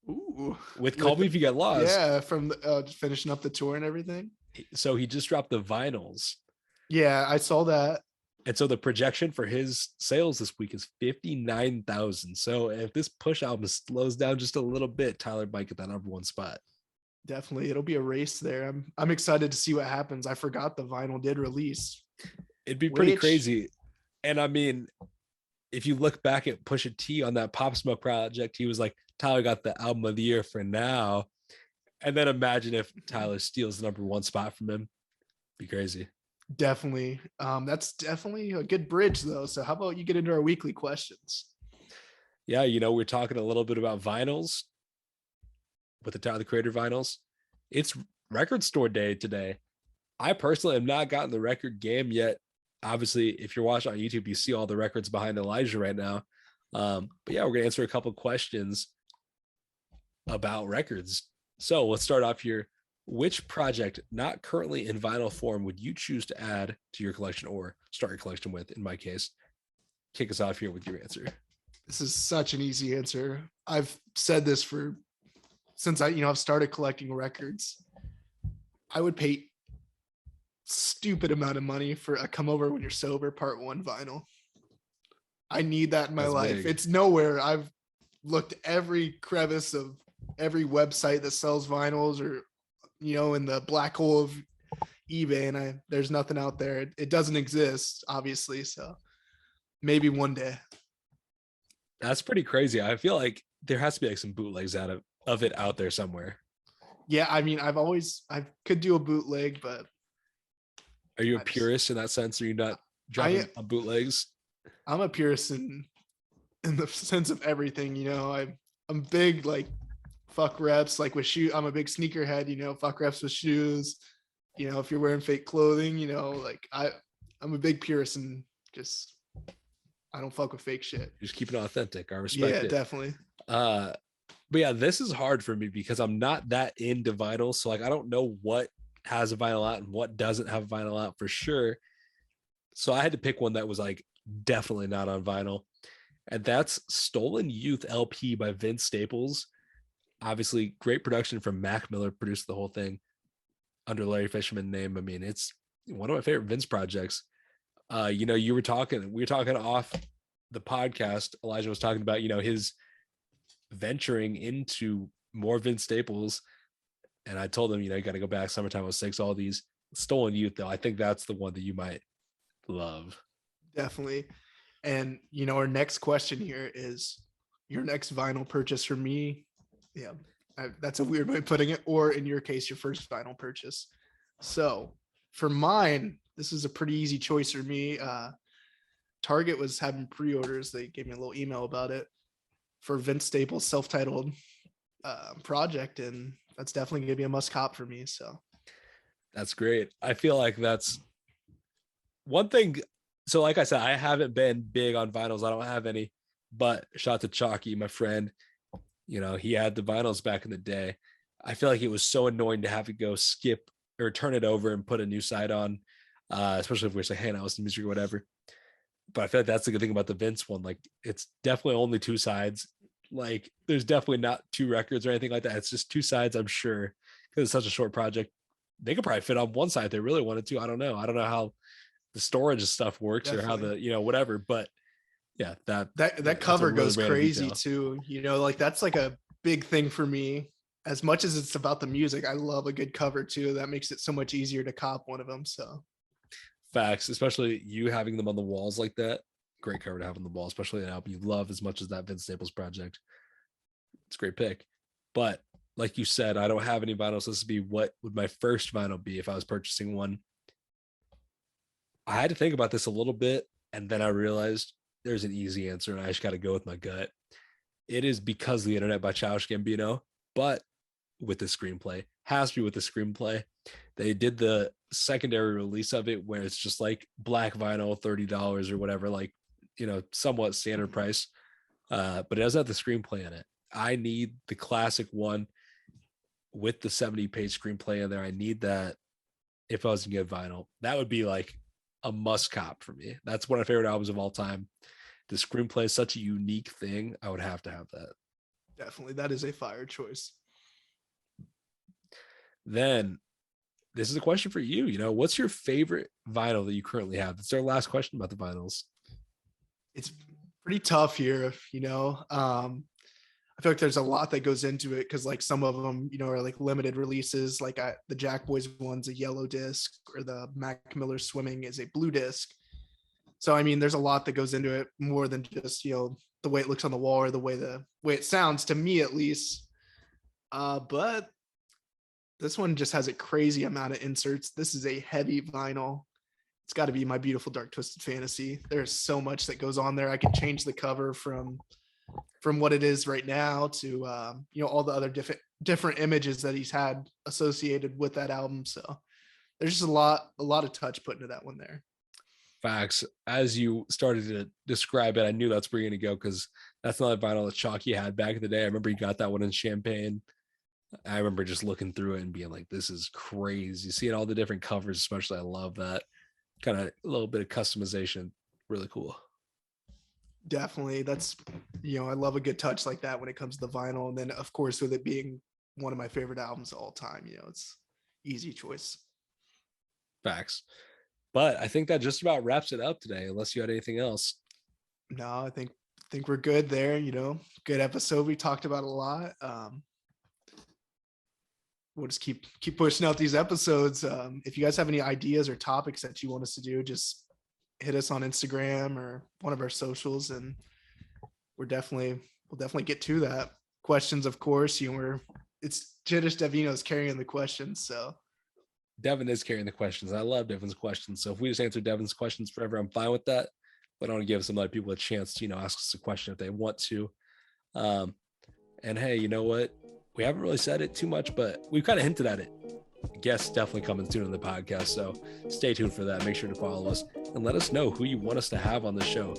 [SPEAKER 2] Ooh,
[SPEAKER 1] with Call Me If You Get Lost.
[SPEAKER 2] Yeah, from finishing up the tour and everything.
[SPEAKER 1] So he just dropped the vinyls.
[SPEAKER 2] Yeah, I saw that.
[SPEAKER 1] And so the projection for his sales this week is 59,000. So if this Push album slows down just a little bit, Tyler might get that number 1 spot.
[SPEAKER 2] Definitely, it'll be a race there. I'm excited to see what happens. I forgot the vinyl did release.
[SPEAKER 1] It'd be pretty crazy. And I mean, if you look back at Pusha T on that Pop Smoke project, he was like, Tyler got the album of the year for now. And then imagine if Tyler steals the number 1 spot from him. Be crazy.
[SPEAKER 2] Definitely. That's definitely a good bridge, though. So how about you get into our weekly questions?
[SPEAKER 1] Yeah, we're talking a little bit about vinyls with the Tyler the Creator vinyls. It's record store day today. I personally have not gotten the record game yet. Obviously, if you're watching on YouTube, you see all the records behind Elijah right now. But yeah, we're going to answer a couple questions about records. So let's start off here. Which project not currently in vinyl form would you choose to add to your collection or start your collection with? In my case, kick us off here with your answer.
[SPEAKER 2] This is such an easy answer. I've said this since I've started collecting records. I would pay stupid amount of money for a Come Over When You're Sober Part 1 vinyl. I need that in my life. Big. It's nowhere. I've looked every crevice of every website that sells vinyls, or in the black hole of eBay, and there's nothing out there. It doesn't exist, obviously. So maybe one day.
[SPEAKER 1] That's pretty crazy. I feel like there has to be like some bootlegs of it out there somewhere.
[SPEAKER 2] Yeah, I mean, I could do a bootleg, but
[SPEAKER 1] are you a purist in that sense? Are you not dropping on bootlegs?
[SPEAKER 2] I'm a purist in the sense of everything. I'm big, like, fuck reps, like with shoe. I'm a big sneakerhead, fuck reps with shoes. If you're wearing fake clothing, like I'm a big purist, and just I don't fuck with fake shit.
[SPEAKER 1] Just keep it authentic. I respect it.
[SPEAKER 2] Yeah, definitely.
[SPEAKER 1] But yeah, this is hard for me because I'm not that into vinyl. So like I don't know what has a vinyl out and what doesn't have vinyl out for sure. So I had to pick one that was like definitely not on vinyl. And that's Stolen Youth LP by Vince Staples. Obviously, great production from Mac Miller, produced the whole thing under Larry Fishman name. I mean, it's one of my favorite Vince projects. We were talking off the podcast. Elijah was talking about, his venturing into more Vince Staples. And I told him, you got to go back. Summertime '06, all these. Stolen Youth, though, I think that's the one that you might love.
[SPEAKER 2] Definitely. And, our next question here is your next vinyl purchase for me. Yeah, that's a weird way of putting it. Or in your case, your first vinyl purchase. So for mine, this is a pretty easy choice for me. Target was having pre-orders. They gave me a little email about it for Vince Staples' self-titled project, and that's definitely gonna be a must cop for me. So
[SPEAKER 1] That's great. I feel like that's one thing. So like I said, I haven't been big on vinyls. I don't have any, but shout out to Chalky, my friend. He had the vinyls back in the day. I feel like it was so annoying to have to go skip or turn it over and put a new side on, especially if we're like, hey, now listen to music or whatever. But I feel like that's the good thing about the Vince one. Like, it's definitely only two sides. Like, there's definitely not two records or anything like that. It's just two sides, I'm sure, because it's such a short project. They could probably fit on one side if they really wanted to. I don't know how the storage and stuff works definitely. Or how the whatever. But yeah,
[SPEAKER 2] that cover really goes crazy too. Like that's like a big thing for me. As much as it's about the music, I love a good cover too. That makes it so much easier to cop one of them. So
[SPEAKER 1] facts, especially you having them on the walls like that. Great cover to have on the wall, especially an album you love as much as that Vince Staples project. It's a great pick. But like you said, I don't have any vinyls. This would be what would my first vinyl be if I was purchasing one. I had to think about this a little bit, and then I realized there's an easy answer, and I just got to go with my gut. It is Because of the Internet by Childish Gambino, but with the screenplay. Has to be with the screenplay. They did the secondary release of it where it's just like black vinyl, $30 or whatever, like, somewhat standard price. But it doesn't have the screenplay in it. I need the classic one with the 70-page screenplay in there. I need that if I was to get vinyl. That would be like a must cop for me. That's one of my favorite albums of all time. The screenplay is such a unique thing. I would have to have that.
[SPEAKER 2] Definitely. That is a fire choice.
[SPEAKER 1] Then this is a question for you. What's your favorite vinyl that you currently have? That's our last question about the vinyls.
[SPEAKER 2] It's pretty tough here. I feel like there's a lot that goes into it because like some of them, are like limited releases. Like the Jack Boys one's a yellow disc, or the Mac Miller Swimming is a blue disc. So I mean, there's a lot that goes into it, more than just the way it looks on the wall or the way it sounds, to me at least. But this one just has a crazy amount of inserts. This is a heavy vinyl. It's got to be My Beautiful Dark Twisted Fantasy. There's so much that goes on there. I could change the cover from what it is right now to all the other different images that he's had associated with that album. So there's just a lot of touch put into that one there.
[SPEAKER 1] Facts. As you started to describe it, I knew that's where you're going to go, because that's not a vinyl that Chalky had back in the day. I remember he got that one in Champagne. I remember just looking through it and being like, this is crazy. Seeing all the different covers, especially, I love that kind of a little bit of customization. Really cool.
[SPEAKER 2] Definitely. That's, I love a good touch like that when it comes to the vinyl. And then of course, with it being one of my favorite albums of all time, it's easy choice.
[SPEAKER 1] Facts. But I think that just about wraps it up today, unless you had anything else.
[SPEAKER 2] No, I think we're good there. Good episode. We talked about a lot. We'll just keep pushing out these episodes. If you guys have any ideas or topics that you want us to do, just hit us on Instagram or one of our socials, and we'll definitely get to that. Questions, of course. It's Jiddish Devino's carrying the questions, so
[SPEAKER 1] Devin is carrying the questions. I love Devin's questions. So if we just answer Devin's questions forever, I'm fine with that. But I want to give some other people a chance to, ask us a question if they want to. And hey, you know what? We haven't really said it too much, but we've kind of hinted at it. Guests definitely coming soon on the podcast. So stay tuned for that. Make sure to follow us and let us know who you want us to have on the show.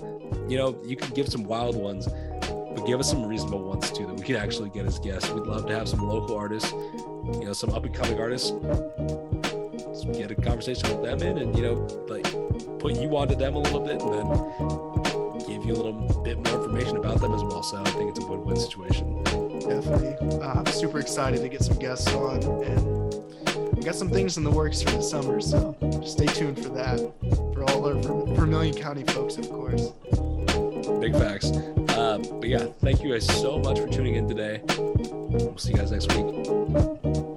[SPEAKER 1] You can give some wild ones, but give us some reasonable ones too that we can actually get as guests. We'd love to have some local artists, some up and coming artists. Just get a conversation with them in and, like put you onto them a little bit and then give you a little bit more information about them as well. So I think it's a win-win situation.
[SPEAKER 2] Definitely. I'm super excited to get some guests on, and we got some things in the works for the summer, so just stay tuned for that. For all our Vermilion County folks, of course.
[SPEAKER 1] Big facts. But yeah, thank you guys so much for tuning in today. We'll see you guys next week.